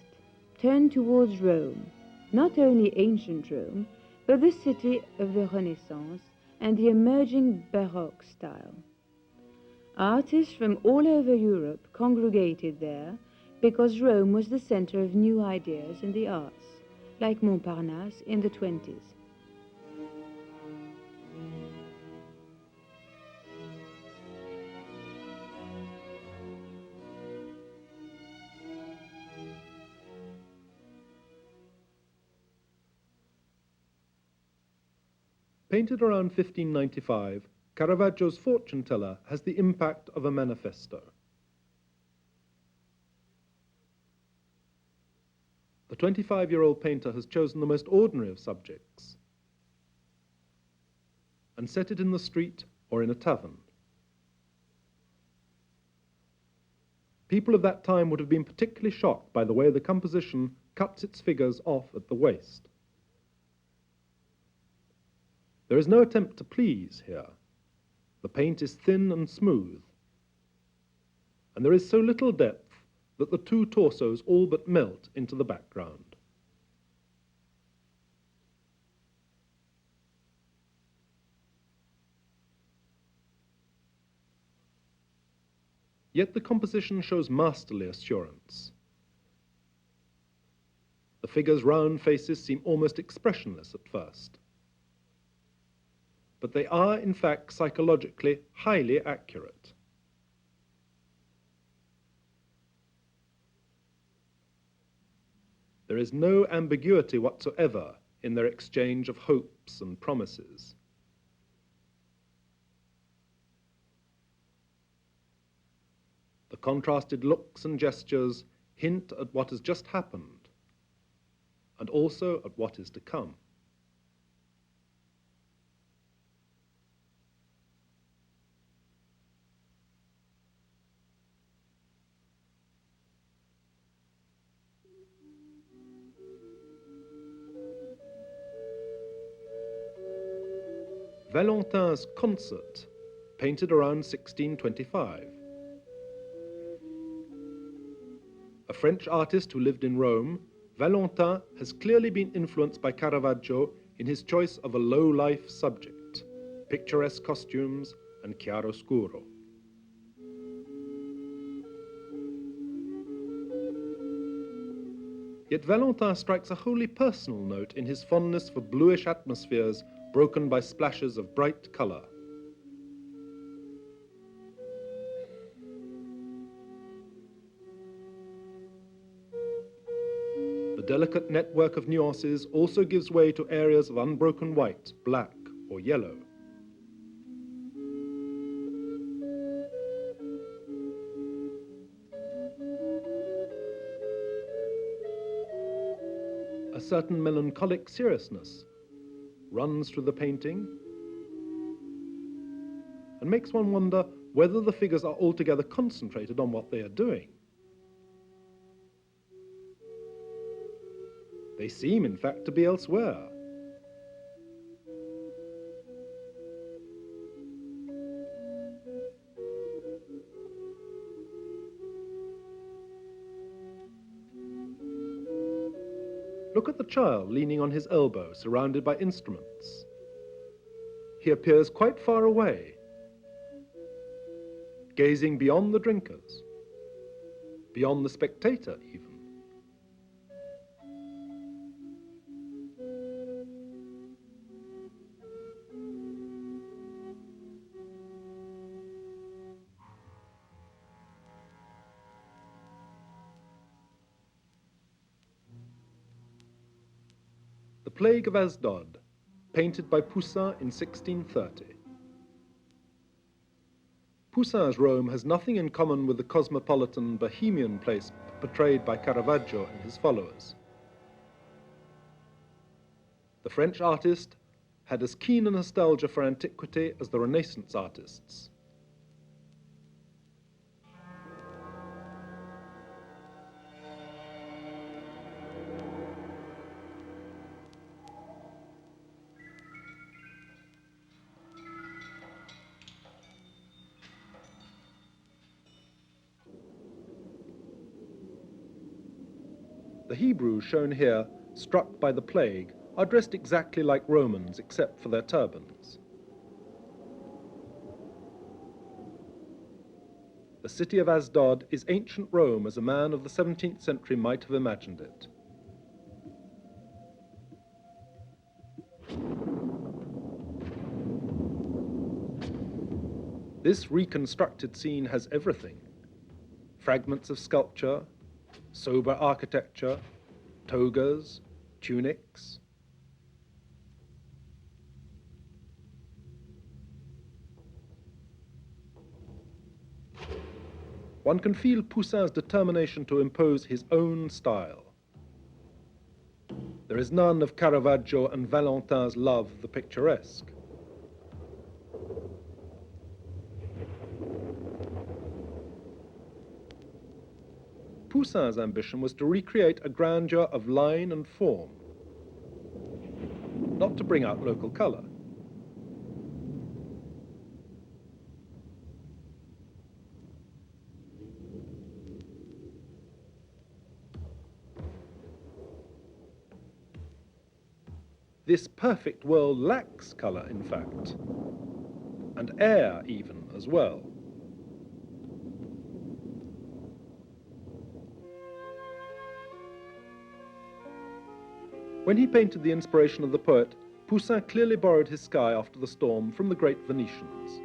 [SPEAKER 1] turned towards Rome, not only ancient Rome, but the city of the Renaissance and the emerging Baroque style. Artists from all over Europe congregated there because Rome was the center of new ideas in the arts, like Montparnasse in the 20s.
[SPEAKER 2] Painted around 1595, Caravaggio's fortune teller has the impact of a manifesto. The 25-year-old painter has chosen the most ordinary of subjects and set it in the street or in a tavern. People of that time would have been particularly shocked by the way the composition cuts its figures off at the waist. There is no attempt to please here. The paint is thin and smooth, and there is so little depth that the two torsos all but melt into the background. Yet the composition shows masterly assurance. The figures' round faces seem almost expressionless at first, but they are, in fact, psychologically highly accurate. There is no ambiguity whatsoever in their exchange of hopes and promises. The contrasted looks and gestures hint at what has just happened, and also at what is to come. Valentin's Concert, painted around 1625. A French artist who lived in Rome, Valentin has clearly been influenced by Caravaggio in his choice of a low-life subject, picturesque costumes and chiaroscuro. Yet Valentin strikes a wholly personal note in his fondness for bluish atmospheres broken by splashes of bright colour. The delicate network of nuances also gives way to areas of unbroken white, black, or yellow. A certain melancholic seriousness runs through the painting and makes one wonder whether the figures are altogether concentrated on what they are doing. They seem, in fact, to be elsewhere. Look at the child leaning on his elbow, surrounded by instruments. He appears quite far away, gazing beyond the drinkers, beyond the spectator even. The Plague of Asdod, painted by Poussin in 1630. Poussin's Rome has nothing in common with the cosmopolitan bohemian place portrayed by Caravaggio and his followers. The French artist had as keen a nostalgia for antiquity as the Renaissance artists. The Hebrews shown here, struck by the plague, are dressed exactly like Romans except for their turbans. The city of Asdod is ancient Rome as a man of the 17th century might have imagined it. This reconstructed scene has everything: fragments of sculpture, sober architecture, togas, tunics. one can feel Poussin's determination to impose his own style. There is none of Caravaggio and Valentin's love of the picturesque. Poussin's ambition was to recreate a grandeur of line and form, not to bring out local color. This perfect world lacks color, in fact, and air even as well. When he painted the inspiration of the poet, Poussin clearly borrowed his sky after the storm from the great Venetians.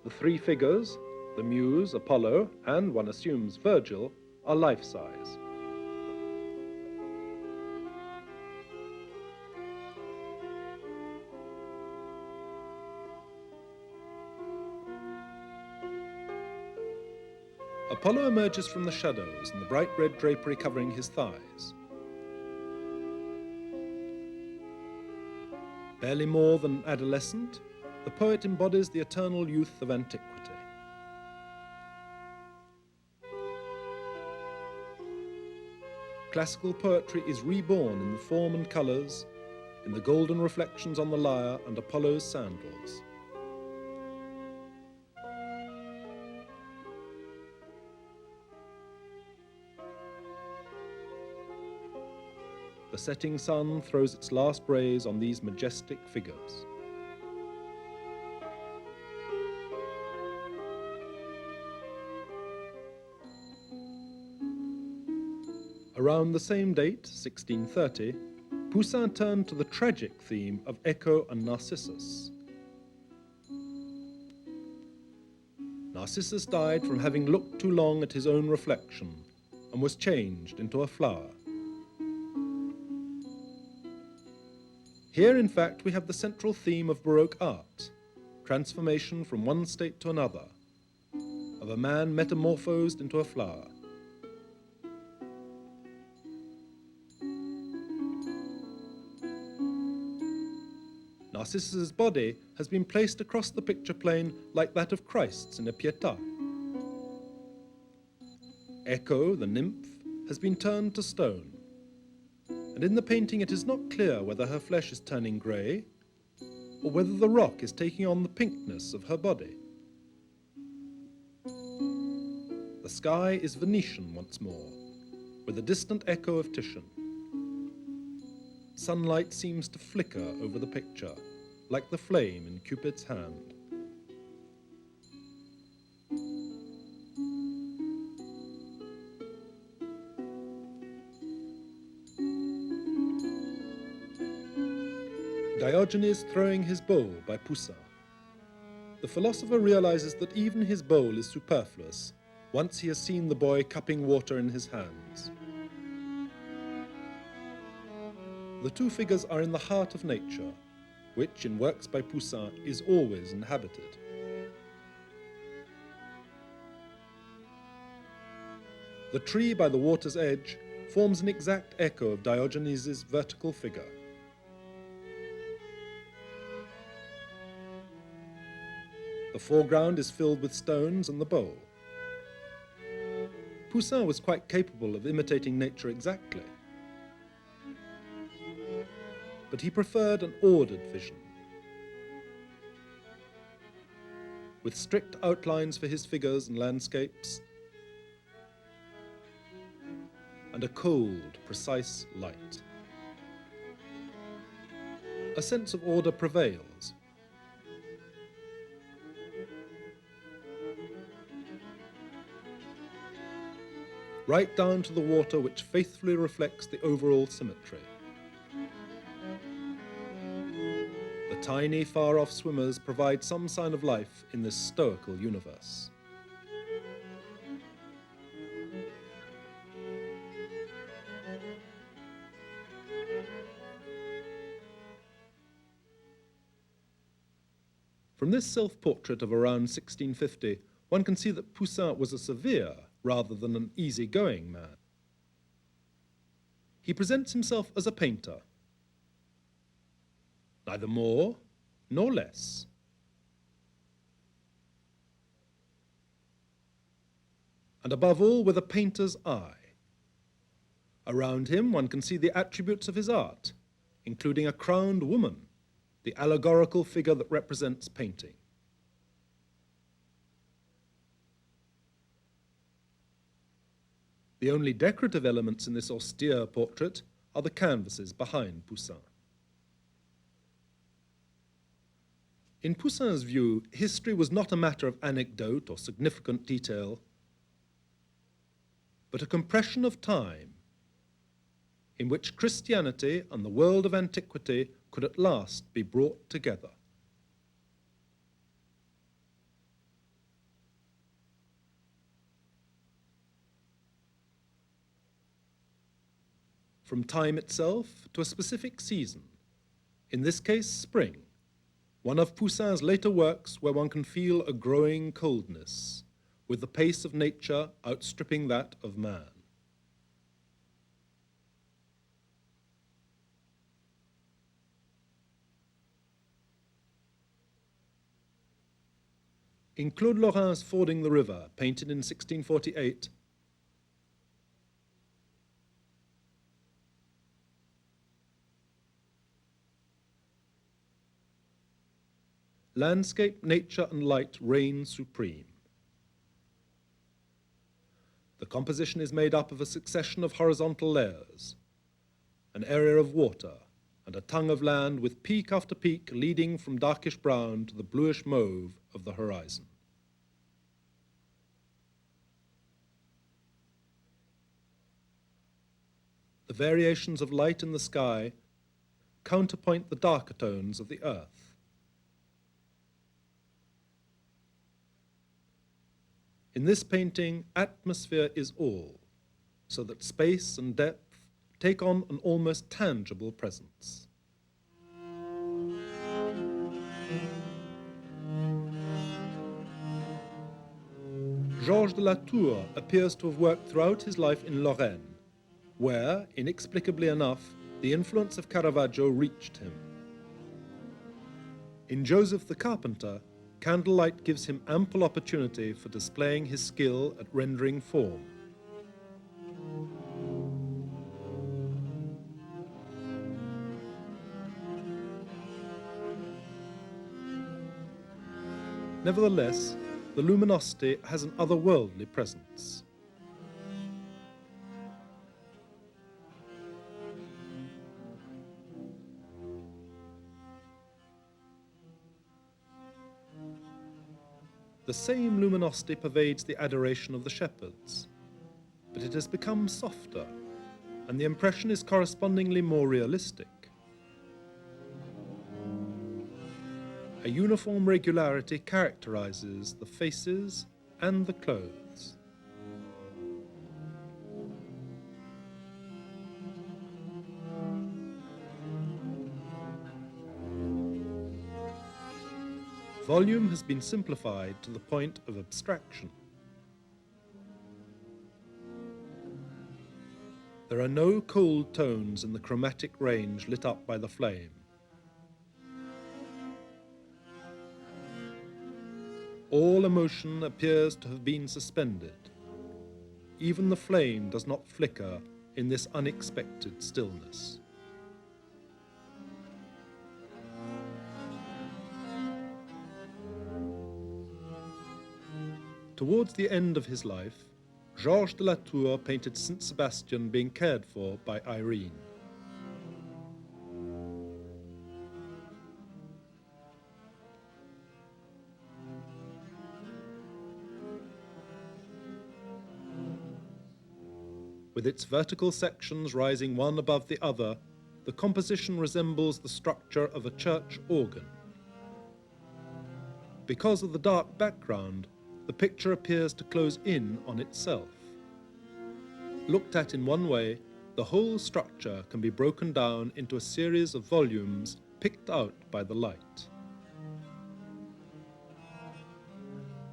[SPEAKER 2] The three figures, the Muse, Apollo, and one assumes Virgil, are life-size. Apollo emerges from the shadows and the bright red drapery covering his thighs. Barely more than adolescent, the poet embodies the eternal youth of antiquity. Classical poetry is reborn in the form and colors, in the golden reflections on the lyre and Apollo's sandals. The setting sun throws its last rays on these majestic figures. Around the same date, 1630, Poussin turned to the tragic theme of Echo and Narcissus. Narcissus died from having looked too long at his own reflection and was changed into a flower. Here, in fact, we have the central theme of Baroque art, transformation from one state to another, of a man metamorphosed into a flower. Narcissus's body has been placed across the picture plane like that of Christ's in a Pietà. Echo, the nymph, has been turned to stone, and in the painting it is not clear whether her flesh is turning grey or whether the rock is taking on the pinkness of her body. The sky is Venetian once more, with a distant echo of Titian. Sunlight seems to flicker over the picture, like the flame in Cupid's hand. Diogenes throwing his bowl by Poussin. The philosopher realizes that even his bowl is superfluous once he has seen the boy cupping water in his hands. The two figures are in the heart of nature, which, in works by Poussin, is always inhabited. The tree by the water's edge forms an exact echo of Diogenes' vertical figure. The foreground is filled with stones and the bowl. Poussin was quite capable of imitating nature exactly, but he preferred an ordered vision, with strict outlines for his figures and landscapes, and a cold, precise light. A sense of order prevails. Right down to the water which faithfully reflects the overall symmetry. The tiny, far-off swimmers provide some sign of life in this stoical universe. From this self-portrait of around 1650, one can see that Poussin was a severe rather than an easy-going man. He presents himself as a painter, neither more nor less. And above all, with a painter's eye. Around him, one can see the attributes of his art, including a crowned woman, the allegorical figure that represents painting. The only decorative elements in this austere portrait are the canvases behind Poussin. In Poussin's view, history was not a matter of anecdote or significant detail, but a compression of time in which Christianity and the world of antiquity could at last be brought together. From time itself to a specific season, in this case spring, one of Poussin's later works where one can feel a growing coldness, with the pace of nature outstripping that of man. In Claude Lorrain's Fording the River, painted in 1648, landscape, nature, and light reign supreme. The composition is made up of a succession of horizontal layers, an area of water, and a tongue of land with peak after peak leading from darkish brown to the bluish mauve of the horizon. The variations of light in the sky counterpoint the darker tones of the earth. In this painting, atmosphere is all, so that space and depth take on an almost tangible presence. Georges de la Tour appears to have worked throughout his life in Lorraine, where, inexplicably enough, the influence of Caravaggio reached him. In Joseph the Carpenter, candlelight gives him ample opportunity for displaying his skill at rendering form. Nevertheless, the luminosity has an otherworldly presence. The same luminosity pervades the adoration of the shepherds, but it has become softer, and the impression is correspondingly more realistic. A uniform regularity characterizes the faces and the clothes. Volume has been simplified to the point of abstraction. There are no cold tones in the chromatic range lit up by the flame. All emotion appears to have been suspended. Even the flame does not flicker in this unexpected stillness. Towards the end of his life, Georges de la Tour painted Saint Sebastian being cared for by Irene. With its vertical sections rising one above the other, the composition resembles the structure of a church organ. Because of the dark background, the picture appears to close in on itself. Looked at in one way, the whole structure can be broken down into a series of volumes picked out by the light.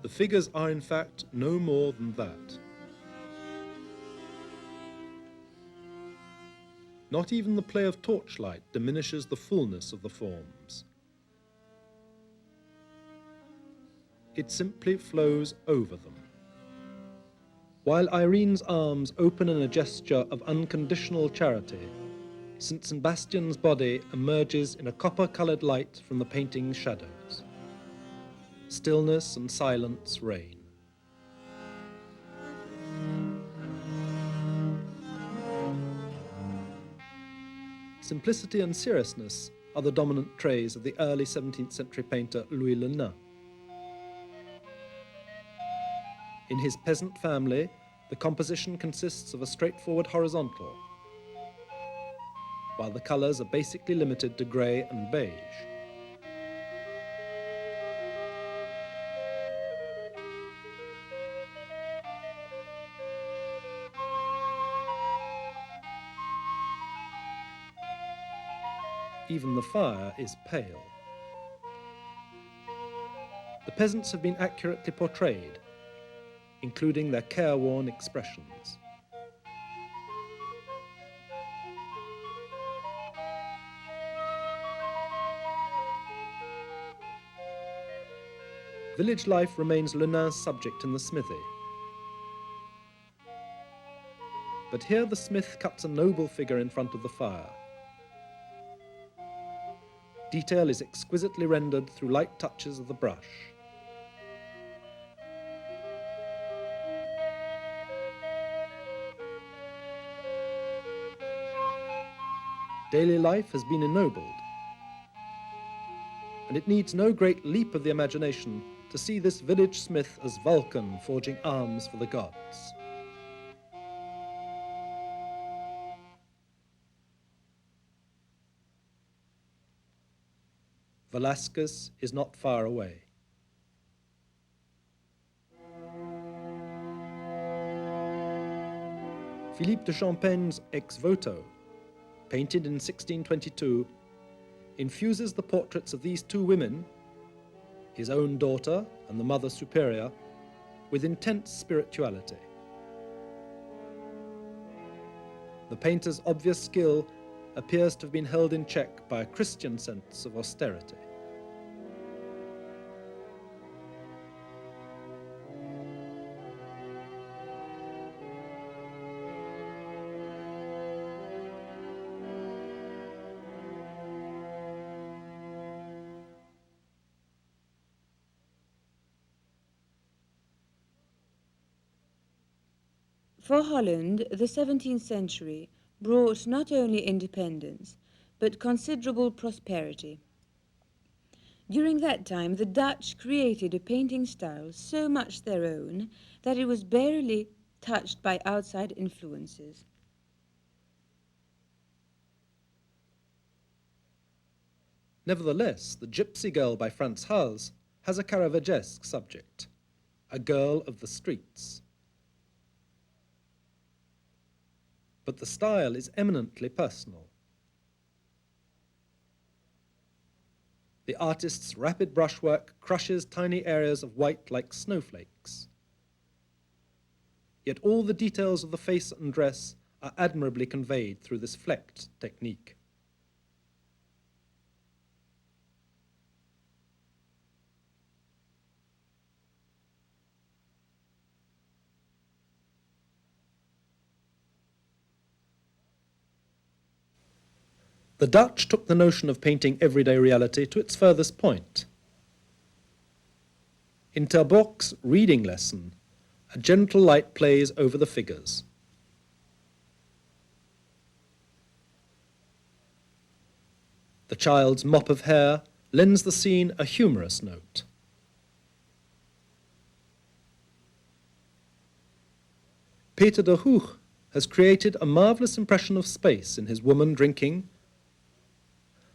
[SPEAKER 2] The figures are in fact no more than that. Not even the play of torchlight diminishes the fullness of the forms. It simply flows over them. While Irene's arms open in a gesture of unconditional charity, St. Sebastian's body emerges in a copper-coloured light from the painting's shadows. Stillness and silence reign. Simplicity and seriousness are the dominant traits of the early 17th century painter Louis Le Nain. In his peasant family, the composition consists of a straightforward horizontal, while the colours are basically limited to grey and beige. Even the fire is pale. The peasants have been accurately portrayed, including their careworn expressions. Village life remains Le Nain's subject in the smithy. But here the smith cuts a noble figure in front of the fire. Detail is exquisitely rendered through light touches of the brush. Daily life has been ennobled, and it needs no great leap of the imagination to see this village smith as Vulcan forging arms for the gods. Velasquez is not far away. Philippe de Champagne's Ex Voto, painted in 1622, infuses the portraits of these two women, his own daughter and the Mother Superior, with intense spirituality. The painter's obvious skill appears to have been held in check by a Christian sense of austerity.
[SPEAKER 1] For Holland, the 17th century brought not only independence, but considerable prosperity. During that time, the Dutch created a painting style so much their own that it was barely touched by outside influences.
[SPEAKER 2] Nevertheless, the Gypsy Girl by Frans Hals has a Caravagesque subject, a girl of the streets. But the style is eminently personal. The artist's rapid brushwork crushes tiny areas of white like snowflakes. Yet all the details of the face and dress are admirably conveyed through this flecked technique. The Dutch took the notion of painting everyday reality to its furthest point. In Ter Borch's reading lesson, a gentle light plays over the figures. The child's mop of hair lends the scene a humorous note. Peter de Hooch has created a marvelous impression of space in his woman drinking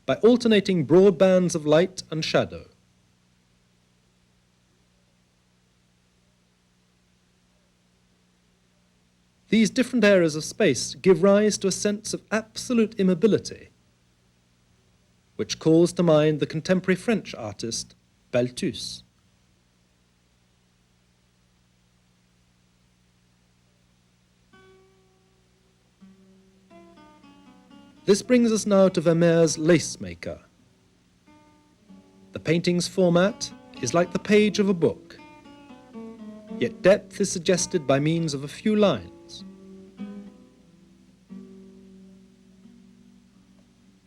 [SPEAKER 2] by alternating broad bands of light and shadow. These different areas of space give rise to a sense of absolute immobility, which calls to mind the contemporary French artist Balthus. This brings us now to Vermeer's Lace Maker. The painting's format is like the page of a book, yet depth is suggested by means of a few lines.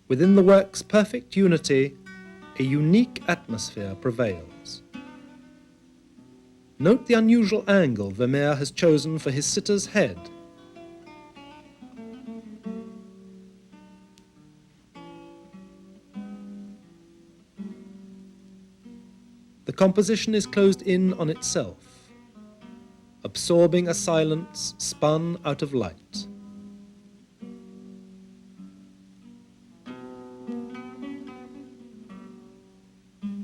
[SPEAKER 2] Within the work's perfect unity, a unique atmosphere prevails. Note the unusual angle Vermeer has chosen for his sitter's head. The composition is closed in on itself, absorbing a silence spun out of light.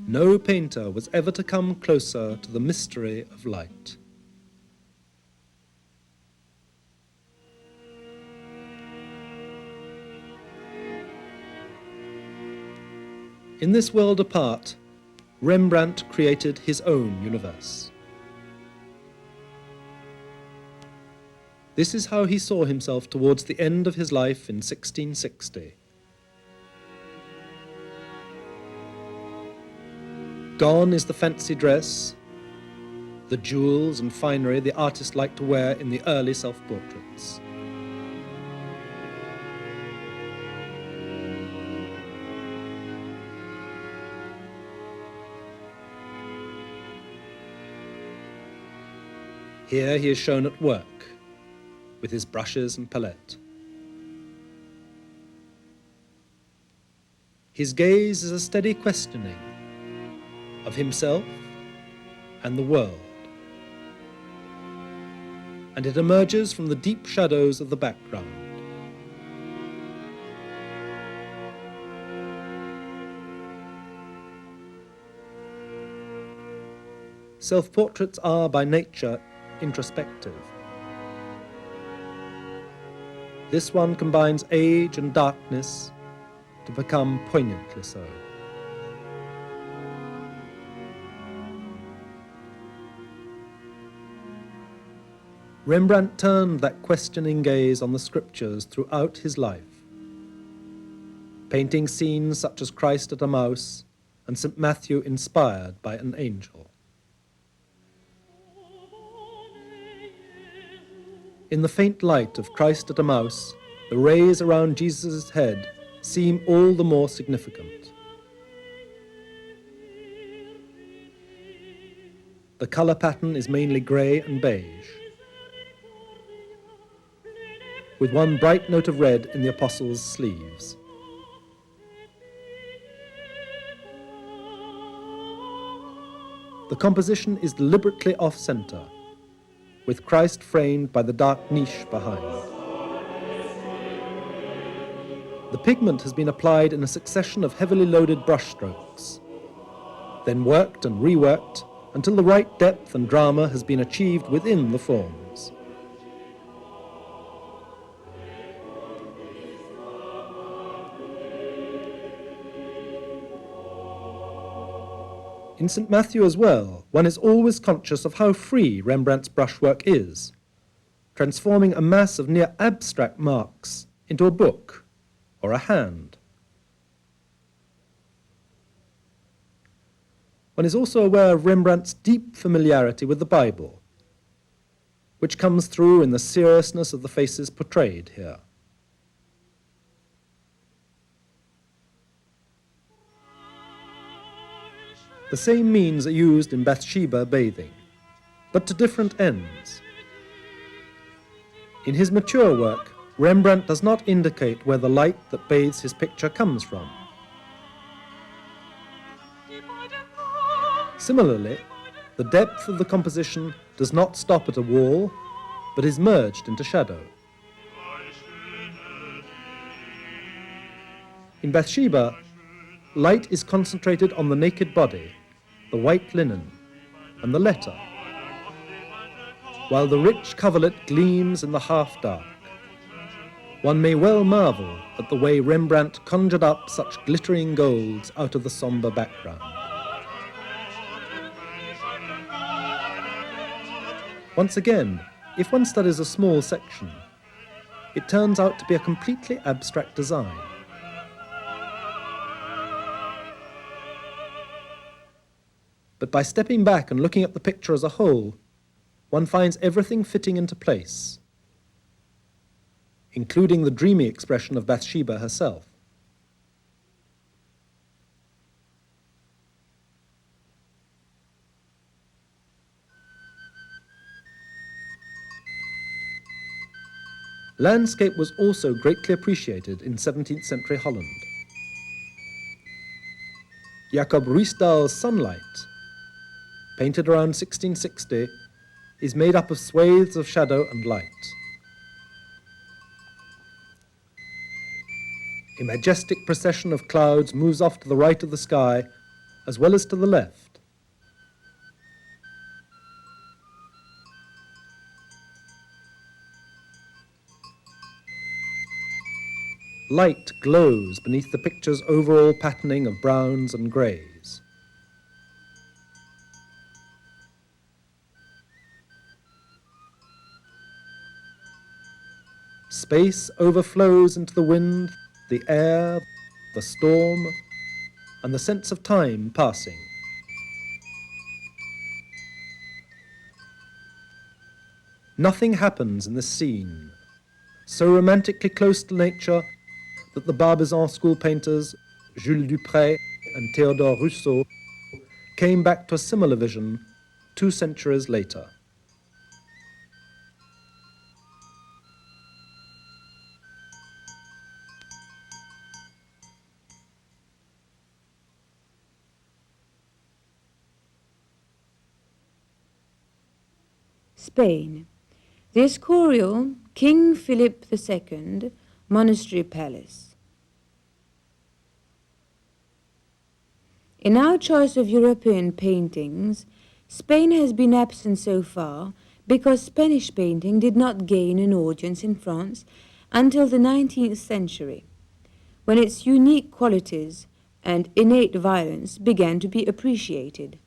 [SPEAKER 2] No painter was ever to come closer to the mystery of light. In this world apart, Rembrandt created his own universe. This is how he saw himself towards the end of his life in 1660. Gone is the fancy dress, the jewels and finery the artist liked to wear in the early self-portraits. Here he is shown at work, with his brushes and palette. His gaze is a steady questioning of himself and the world, and it emerges from the deep shadows of the background. Self-portraits are, by nature, introspective. This one combines age and darkness to become poignantly so. Rembrandt turned that questioning gaze on the scriptures throughout his life, painting scenes such as Christ at Emmaus and St. Matthew inspired by an angel. In the faint light of Christ at Emmaus, the rays around Jesus' head seem all the more significant. The color pattern is mainly gray and beige, with one bright note of red in the apostles' sleeves. The composition is deliberately off-center, with Christ framed by the dark niche behind. The pigment has been applied in a succession of heavily loaded brushstrokes, then worked and reworked until the right depth and drama has been achieved within the forms. In St. Matthew as well, one is always conscious of how free Rembrandt's brushwork is, transforming a mass of near abstract marks into a book or a hand. One is also aware of Rembrandt's deep familiarity with the Bible, which comes through in the seriousness of the faces portrayed here. The same means are used in Bathsheba bathing, but to different ends. In his mature work, Rembrandt does not indicate where the light that bathes his picture comes from. Similarly, the depth of the composition does not stop at a wall, but is merged into shadow. In Bathsheba, light is concentrated on the naked body, the white linen, and the letter, while the rich coverlet gleams in the half-dark. One may well marvel at the way Rembrandt conjured up such glittering golds out of the sombre background. Once again, if one studies a small section,
[SPEAKER 3] it turns out to be a completely abstract design. But by stepping back and looking at the picture as a whole, one finds everything fitting into place, including the dreamy expression of Bathsheba herself. Landscape was also greatly appreciated in 17th century Holland. Jacob Ruysdael's Sunlight, painted around 1660, is made up of swathes of shadow and light. A majestic procession of clouds moves off to the right of the sky, as well as to the left. Light glows beneath the picture's overall patterning of browns and greys. Space overflows into the wind, the air, the storm, and the sense of time passing. Nothing happens in this scene, so romantically close to nature that the Barbizon school painters Jules Dupré and Théodore Rousseau came back to a similar vision 2 centuries later.
[SPEAKER 1] Spain. The Escorial, King Philip II, Monastery Palace. In our choice of European paintings, Spain has been absent so far because Spanish painting did not gain an audience in France until the 19th century, when its unique qualities and innate violence began to be appreciated.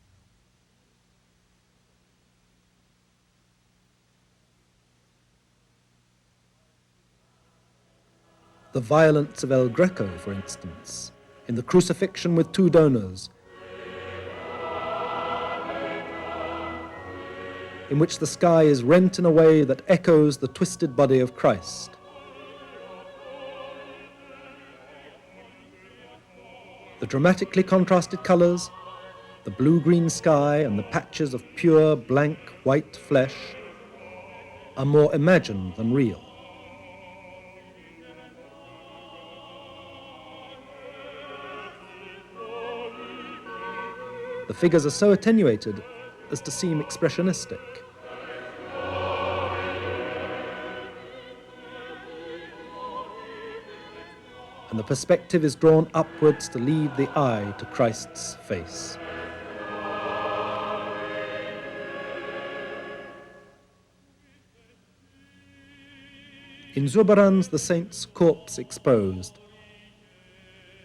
[SPEAKER 3] The violence of El Greco, for instance, in the crucifixion with 2 donors, in which the sky is rent in a way that echoes the twisted body of Christ. The dramatically contrasted colors, the blue-green sky and the patches of pure, blank, white flesh are more imagined than real. The figures are so attenuated as to seem expressionistic. And the perspective is drawn upwards to lead the eye to Christ's face. In Zurbaran's The Saint's Corpse Exposed,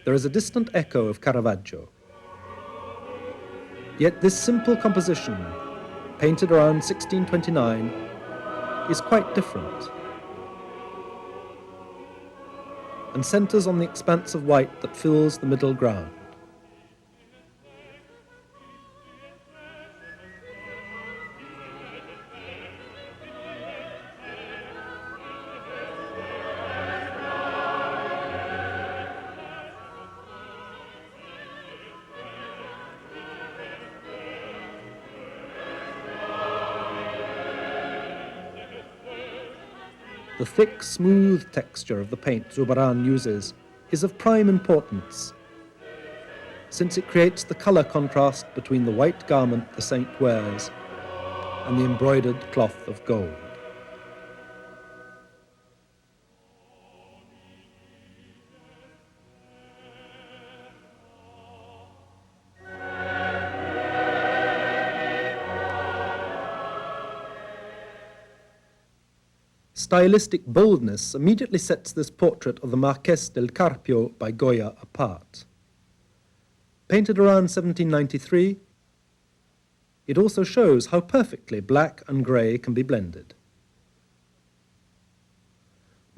[SPEAKER 3] there is a distant echo of Caravaggio. Yet this simple composition, painted around 1629, is quite different and centers on the expanse of white that fills the middle ground. The thick, smooth texture of the paint Zurbaran uses is of prime importance, since it creates the color contrast between the white garment the saint wears and the embroidered cloth of gold. Stylistic boldness immediately sets this portrait of the Marquess del Carpio by Goya apart. Painted around 1793, it also shows how perfectly black and grey can be blended.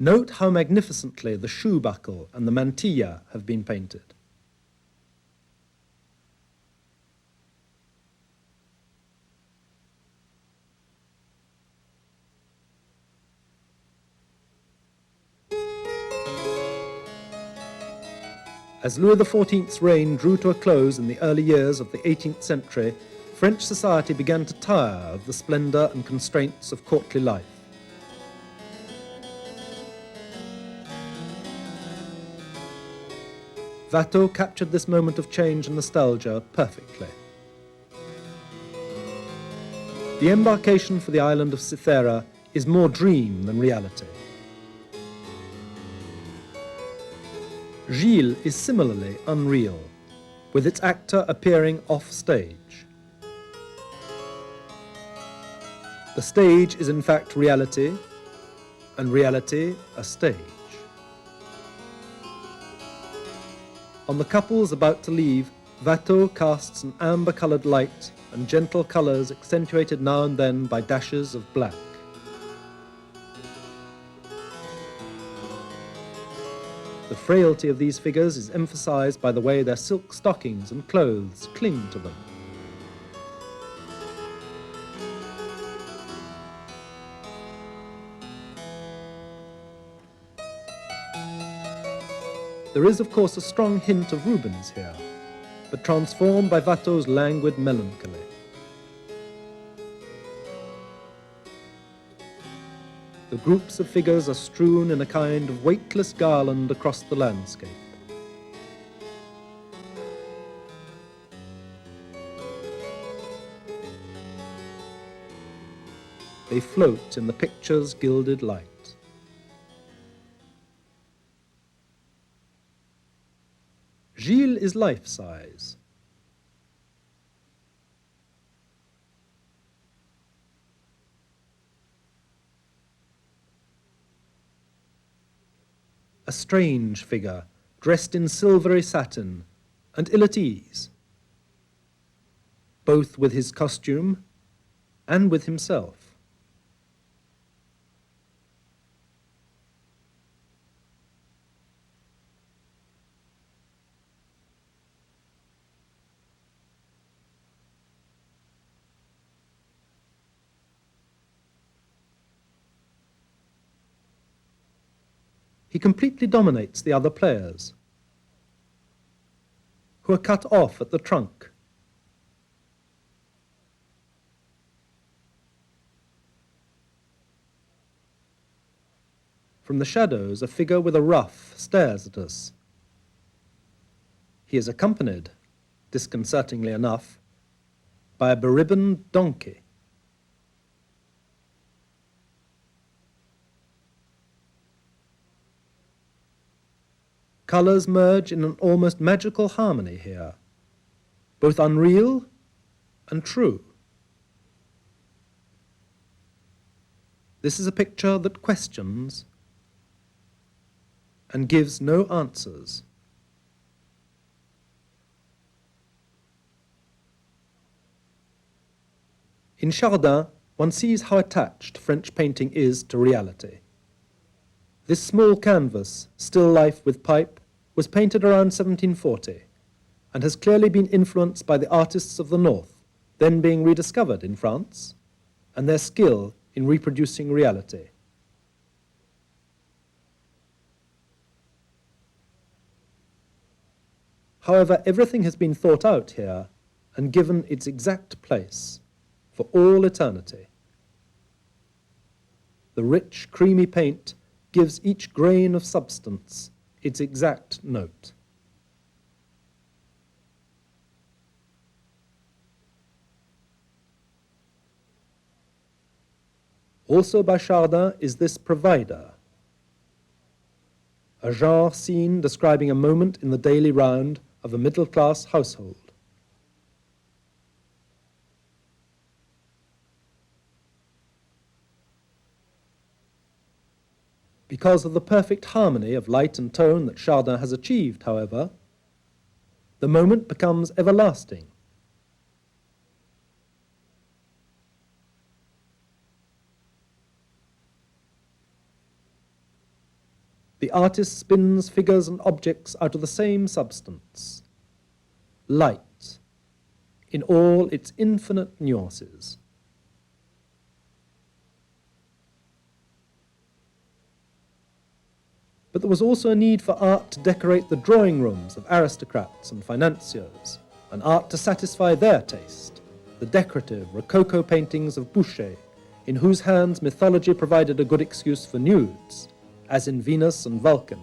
[SPEAKER 3] Note how magnificently the shoe buckle and the mantilla have been painted. As Louis XIV's reign drew to a close in the early years of the 18th century, French society began to tire of the splendour and constraints of courtly life. Watteau captured this moment of change and nostalgia perfectly. The embarkation for the island of Cythera is more dream than reality. Gilles is similarly unreal, with its actor appearing off stage. The stage is in fact reality, and reality a stage. On the couples about to leave, Watteau casts an amber-coloured light and gentle colours accentuated now and then by dashes of black. The frailty of these figures is emphasized by the way their silk stockings and clothes cling to them. There is, of course, a strong hint of Rubens here, but transformed by Watteau's languid melancholy. The groups of figures are strewn in a kind of weightless garland across the landscape. They float in the picture's gilded light. Gilles is life-size. A strange figure, dressed in silvery satin, and ill at ease, both with his costume and with himself. He completely dominates the other players, who are cut off at the trunk. From the shadows, a figure with a ruff stares at us. He is accompanied, disconcertingly enough, by a beribboned donkey. Colours merge in an almost magical harmony here, both unreal and true. This is a picture that questions and gives no answers. In Chardin, one sees how attached French painting is to reality. This small canvas, Still Life with Pipe, was painted around 1740 and has clearly been influenced by the artists of the North, then being rediscovered in France, and their skill in reproducing reality. However, everything has been thought out here and given its exact place for all eternity. The rich, creamy paint gives each grain of substance its exact note. Also by Chardin is this Provider, a genre scene describing a moment in the daily round of a middle-class household. Because of the perfect harmony of light and tone that Chardin has achieved, however, the moment becomes everlasting. the artist spins figures and objects out of the same substance, light, in all its infinite nuances. But there was also a need for art to decorate the drawing rooms of aristocrats and financiers, an art to satisfy their taste, the decorative Rococo paintings of Boucher, in whose hands mythology provided a good excuse for nudes, as in Venus and Vulcan.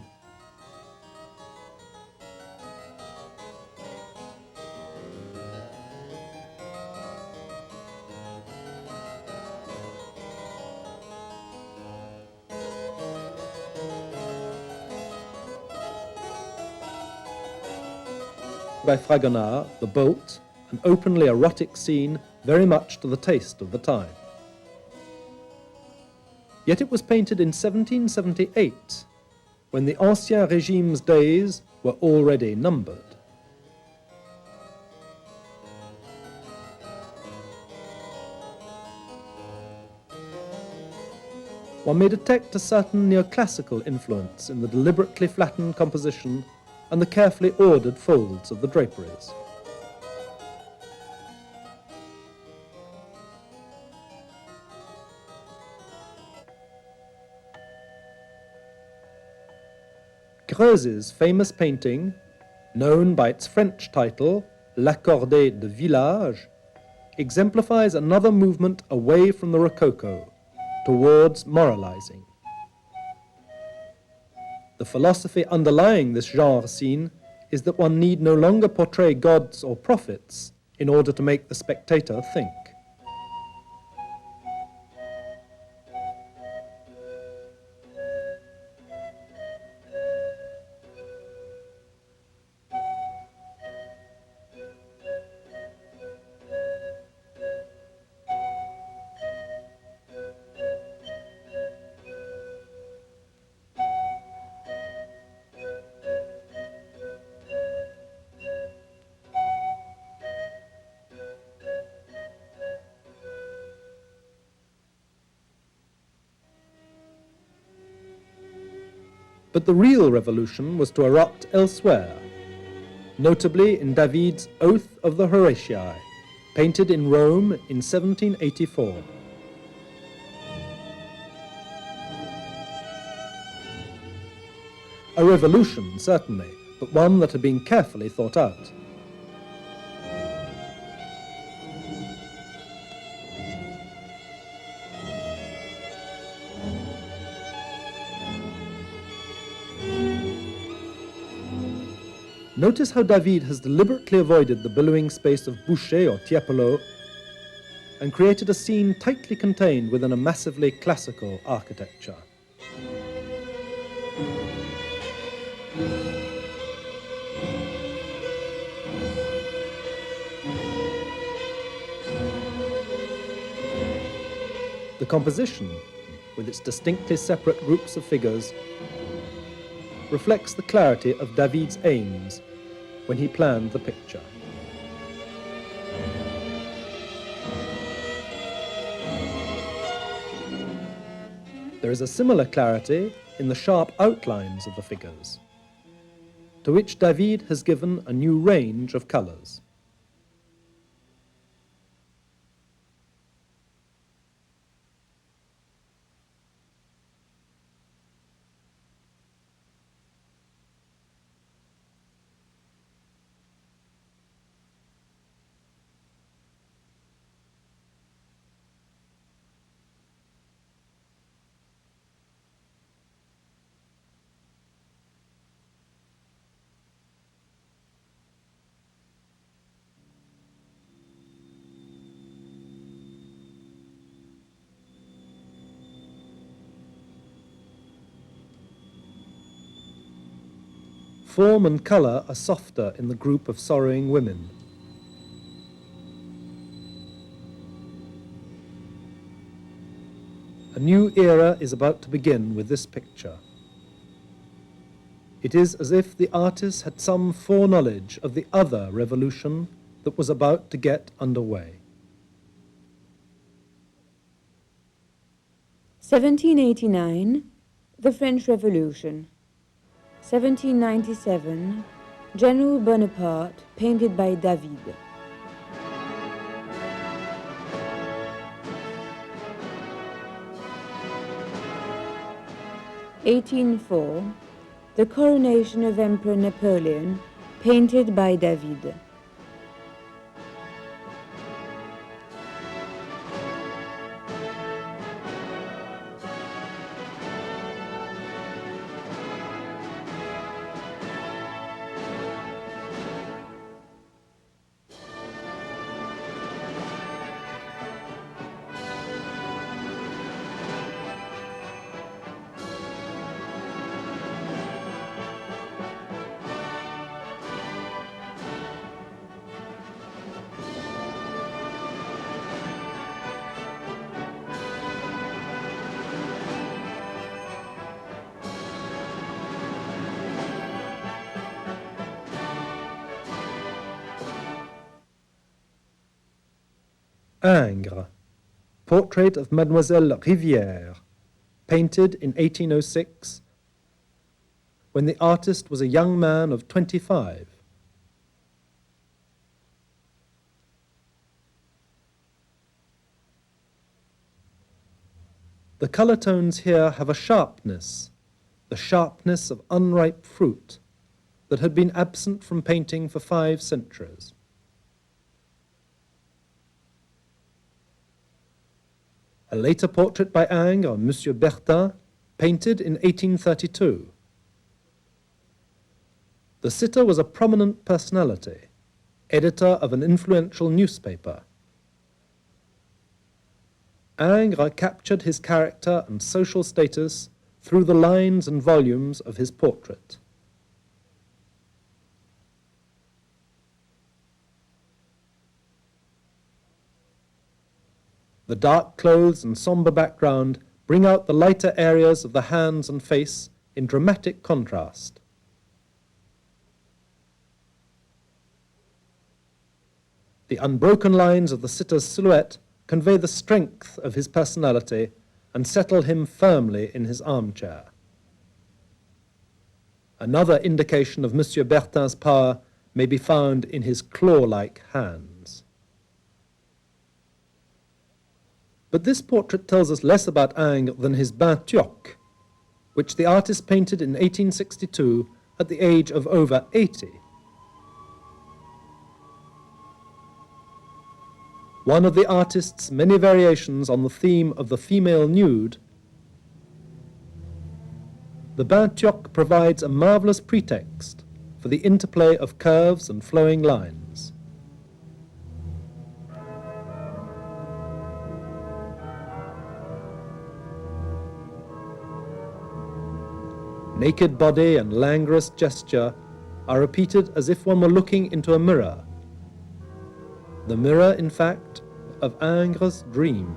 [SPEAKER 3] By Fragonard, The Bolt, an openly erotic scene very much to the taste of the time. Yet it was painted in 1778, when the Ancien Regime's days were already numbered. One may detect a certain neoclassical influence in the deliberately flattened composition and the carefully ordered folds of the draperies. Greuze's famous painting, known by its French title, L'Accordé de Village, exemplifies another movement away from the Rococo, towards moralizing. The philosophy underlying this genre scene is that one need no longer portray gods or prophets in order to make the spectator think. But the real revolution was to erupt elsewhere, notably in David's Oath of the Horatii, painted in Rome in 1784. A revolution, certainly, but one that had been carefully thought out. Notice how David has deliberately avoided the billowing space of Boucher or Tiepolo and created a scene tightly contained within a massively classical architecture. The composition, with its distinctly separate groups of figures, reflects the clarity of David's aims when he planned the picture. There is a similar clarity in the sharp outlines of the figures, to which David has given a new range of colours. Form and colour are softer in the group of sorrowing women. A new era is about to begin with this picture. It is as if the artist had some foreknowledge of the other revolution that was about to get underway.
[SPEAKER 1] 1789, the French Revolution. 1797, General Bonaparte, painted by David. 1804, the coronation of Emperor Napoleon, painted by David.
[SPEAKER 3] Ingres, portrait of Mademoiselle Rivière, painted in 1806, when the artist was a young man of 25. The color tones here have a sharpness, the sharpness of unripe fruit, that had been absent from painting for 5 centuries. A later portrait by Ingres of Monsieur Bertin, painted in 1832. The sitter was a prominent personality, editor of an influential newspaper. Ingres captured his character and social status through the lines and volumes of his portrait. The dark clothes and somber background bring out the lighter areas of the hands and face in dramatic contrast. The unbroken lines of the sitter's silhouette convey the strength of his personality and settle him firmly in his armchair. Another indication of Monsieur Bertin's power may be found in his claw-like hands. But this portrait tells us less about Ingres than his Bain Turc, which the artist painted in 1862 at the age of over 80. One of the artist's many variations on the theme of the female nude, the Bain Turc provides a marvelous pretext for the interplay of curves and flowing lines. Naked body and languorous gesture are repeated as if one were looking into a mirror. The mirror, in fact, of Ingres' dream.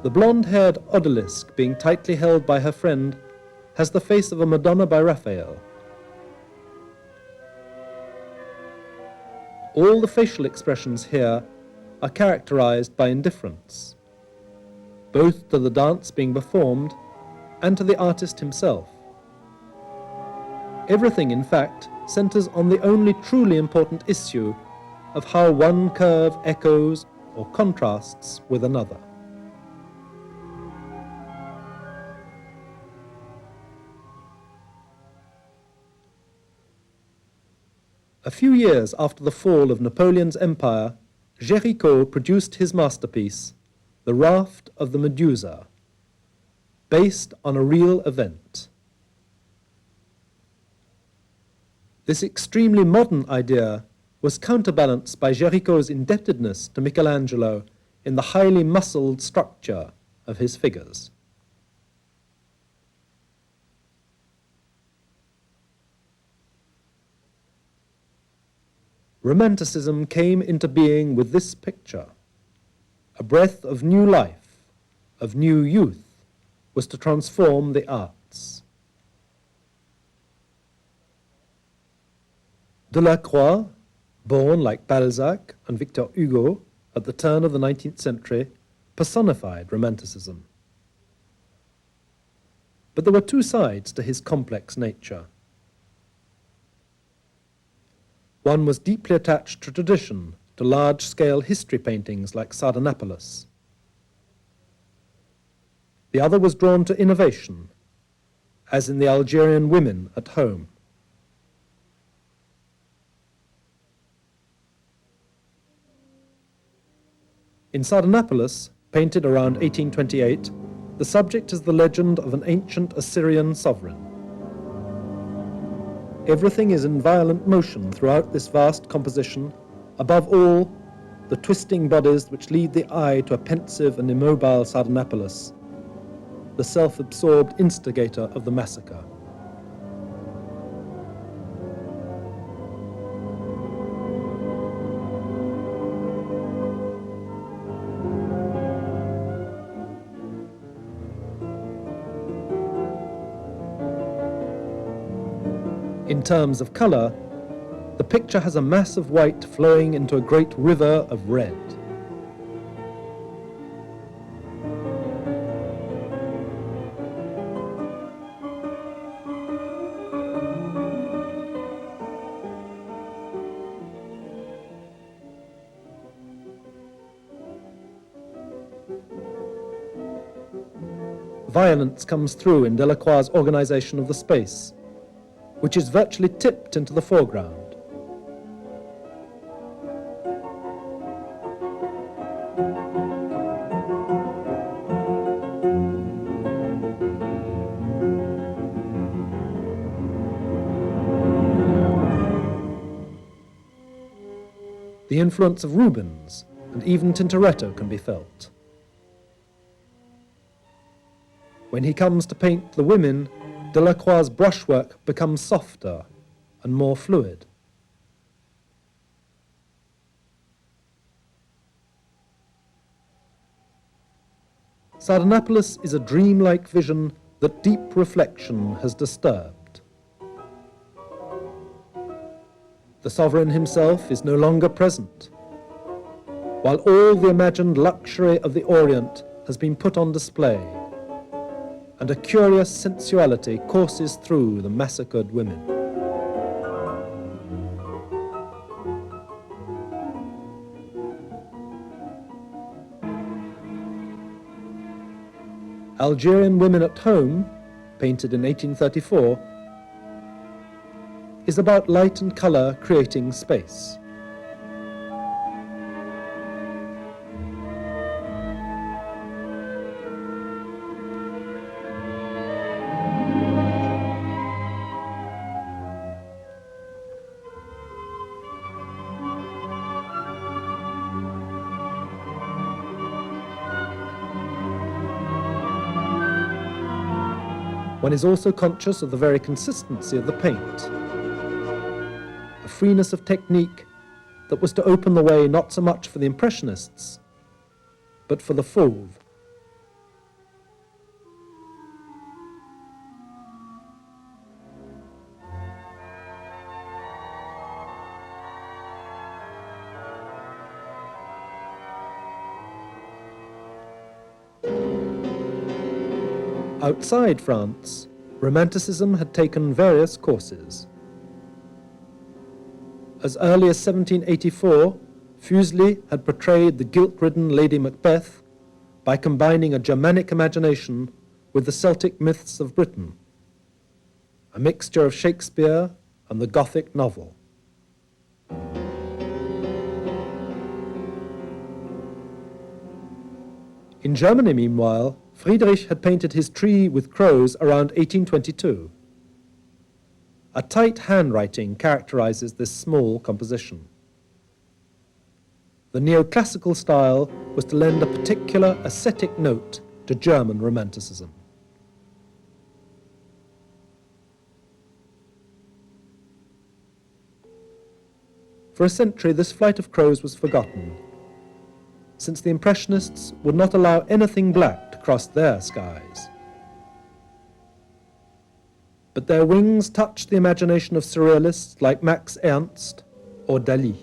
[SPEAKER 3] The blonde-haired odalisque, being tightly held by her friend, has the face of a Madonna by Raphael. All the facial expressions here are characterized by indifference, both to the dance being performed and to the artist himself. Everything, in fact, centers on the only truly important issue of how one curve echoes or contrasts with another. A few years after the fall of Napoleon's empire, Géricault produced his masterpiece, The Raft of the Medusa, based on a real event. This extremely modern idea was counterbalanced by Géricault's indebtedness to Michelangelo in the highly muscled structure of his figures. Romanticism came into being with this picture. A breath of new life, of new youth, was to transform the arts. Delacroix, born like Balzac and Victor Hugo at the turn of the 19th century, personified Romanticism. But there were two sides to his complex nature. One was deeply attached to tradition, to large-scale history paintings like Sardanapalus. The other was drawn to innovation, as in the Algerian women at home. In Sardanapalus, painted around 1828, the subject is the legend of an ancient Assyrian sovereign. Everything is in violent motion throughout this vast composition, above all, the twisting bodies which lead the eye to a pensive and immobile Sardanapalus, the self-absorbed instigator of the massacre. In terms of color, the picture has a mass of white flowing into a great river of red. Violence comes through in Delacroix's organization of the space, which is virtually tipped into the foreground. The influence of Rubens and even Tintoretto can be felt. When he comes to paint the women, Delacroix's brushwork becomes softer and more fluid. Sardanapalus is a dreamlike vision that deep reflection has disturbed. The sovereign himself is no longer present, while all the imagined luxury of the Orient has been put on display, and a curious sensuality courses through the massacred women. Algerian Women at Home, painted in 1834, is about light and color creating space. One is also conscious of the very consistency of the paint, a freeness of technique that was to open the way not so much for the Impressionists, but for the Fauve. Outside France, Romanticism had taken various courses. As early as 1784, Fuseli had portrayed the guilt-ridden Lady Macbeth by combining a Germanic imagination with the Celtic myths of Britain, a mixture of Shakespeare and the Gothic novel. In Germany, meanwhile, Friedrich had painted his Tree with Crows around 1822. A tight handwriting characterizes this small composition. The neoclassical style was to lend a particular ascetic note to German Romanticism. For a century, this flight of crows was forgotten, since the Impressionists would not allow anything black to cross their skies. But their wings touched the imagination of surrealists like Max Ernst or Dali.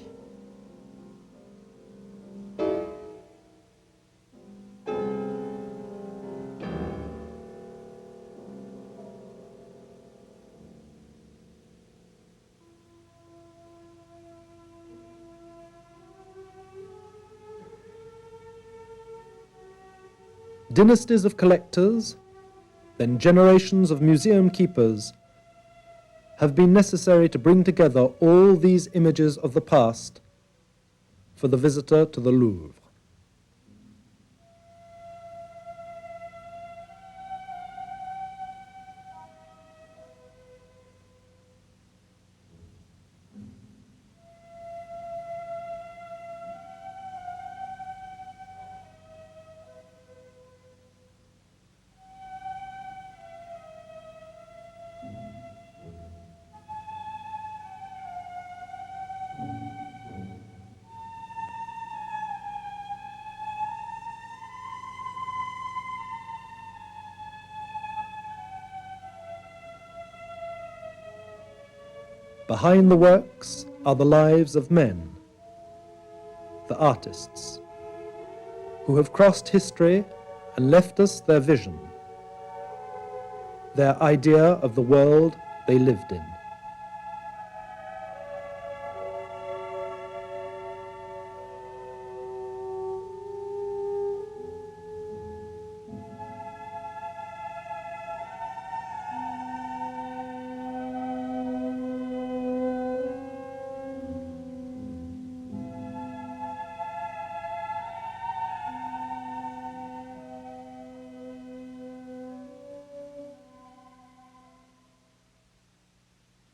[SPEAKER 3] Dynasties of collectors, then generations of museum keepers, have been necessary to bring together all these images of the past for the visitor to the Louvre. Behind the works are the lives of men, the artists, who have crossed history and left us their vision, their idea of the world they lived in.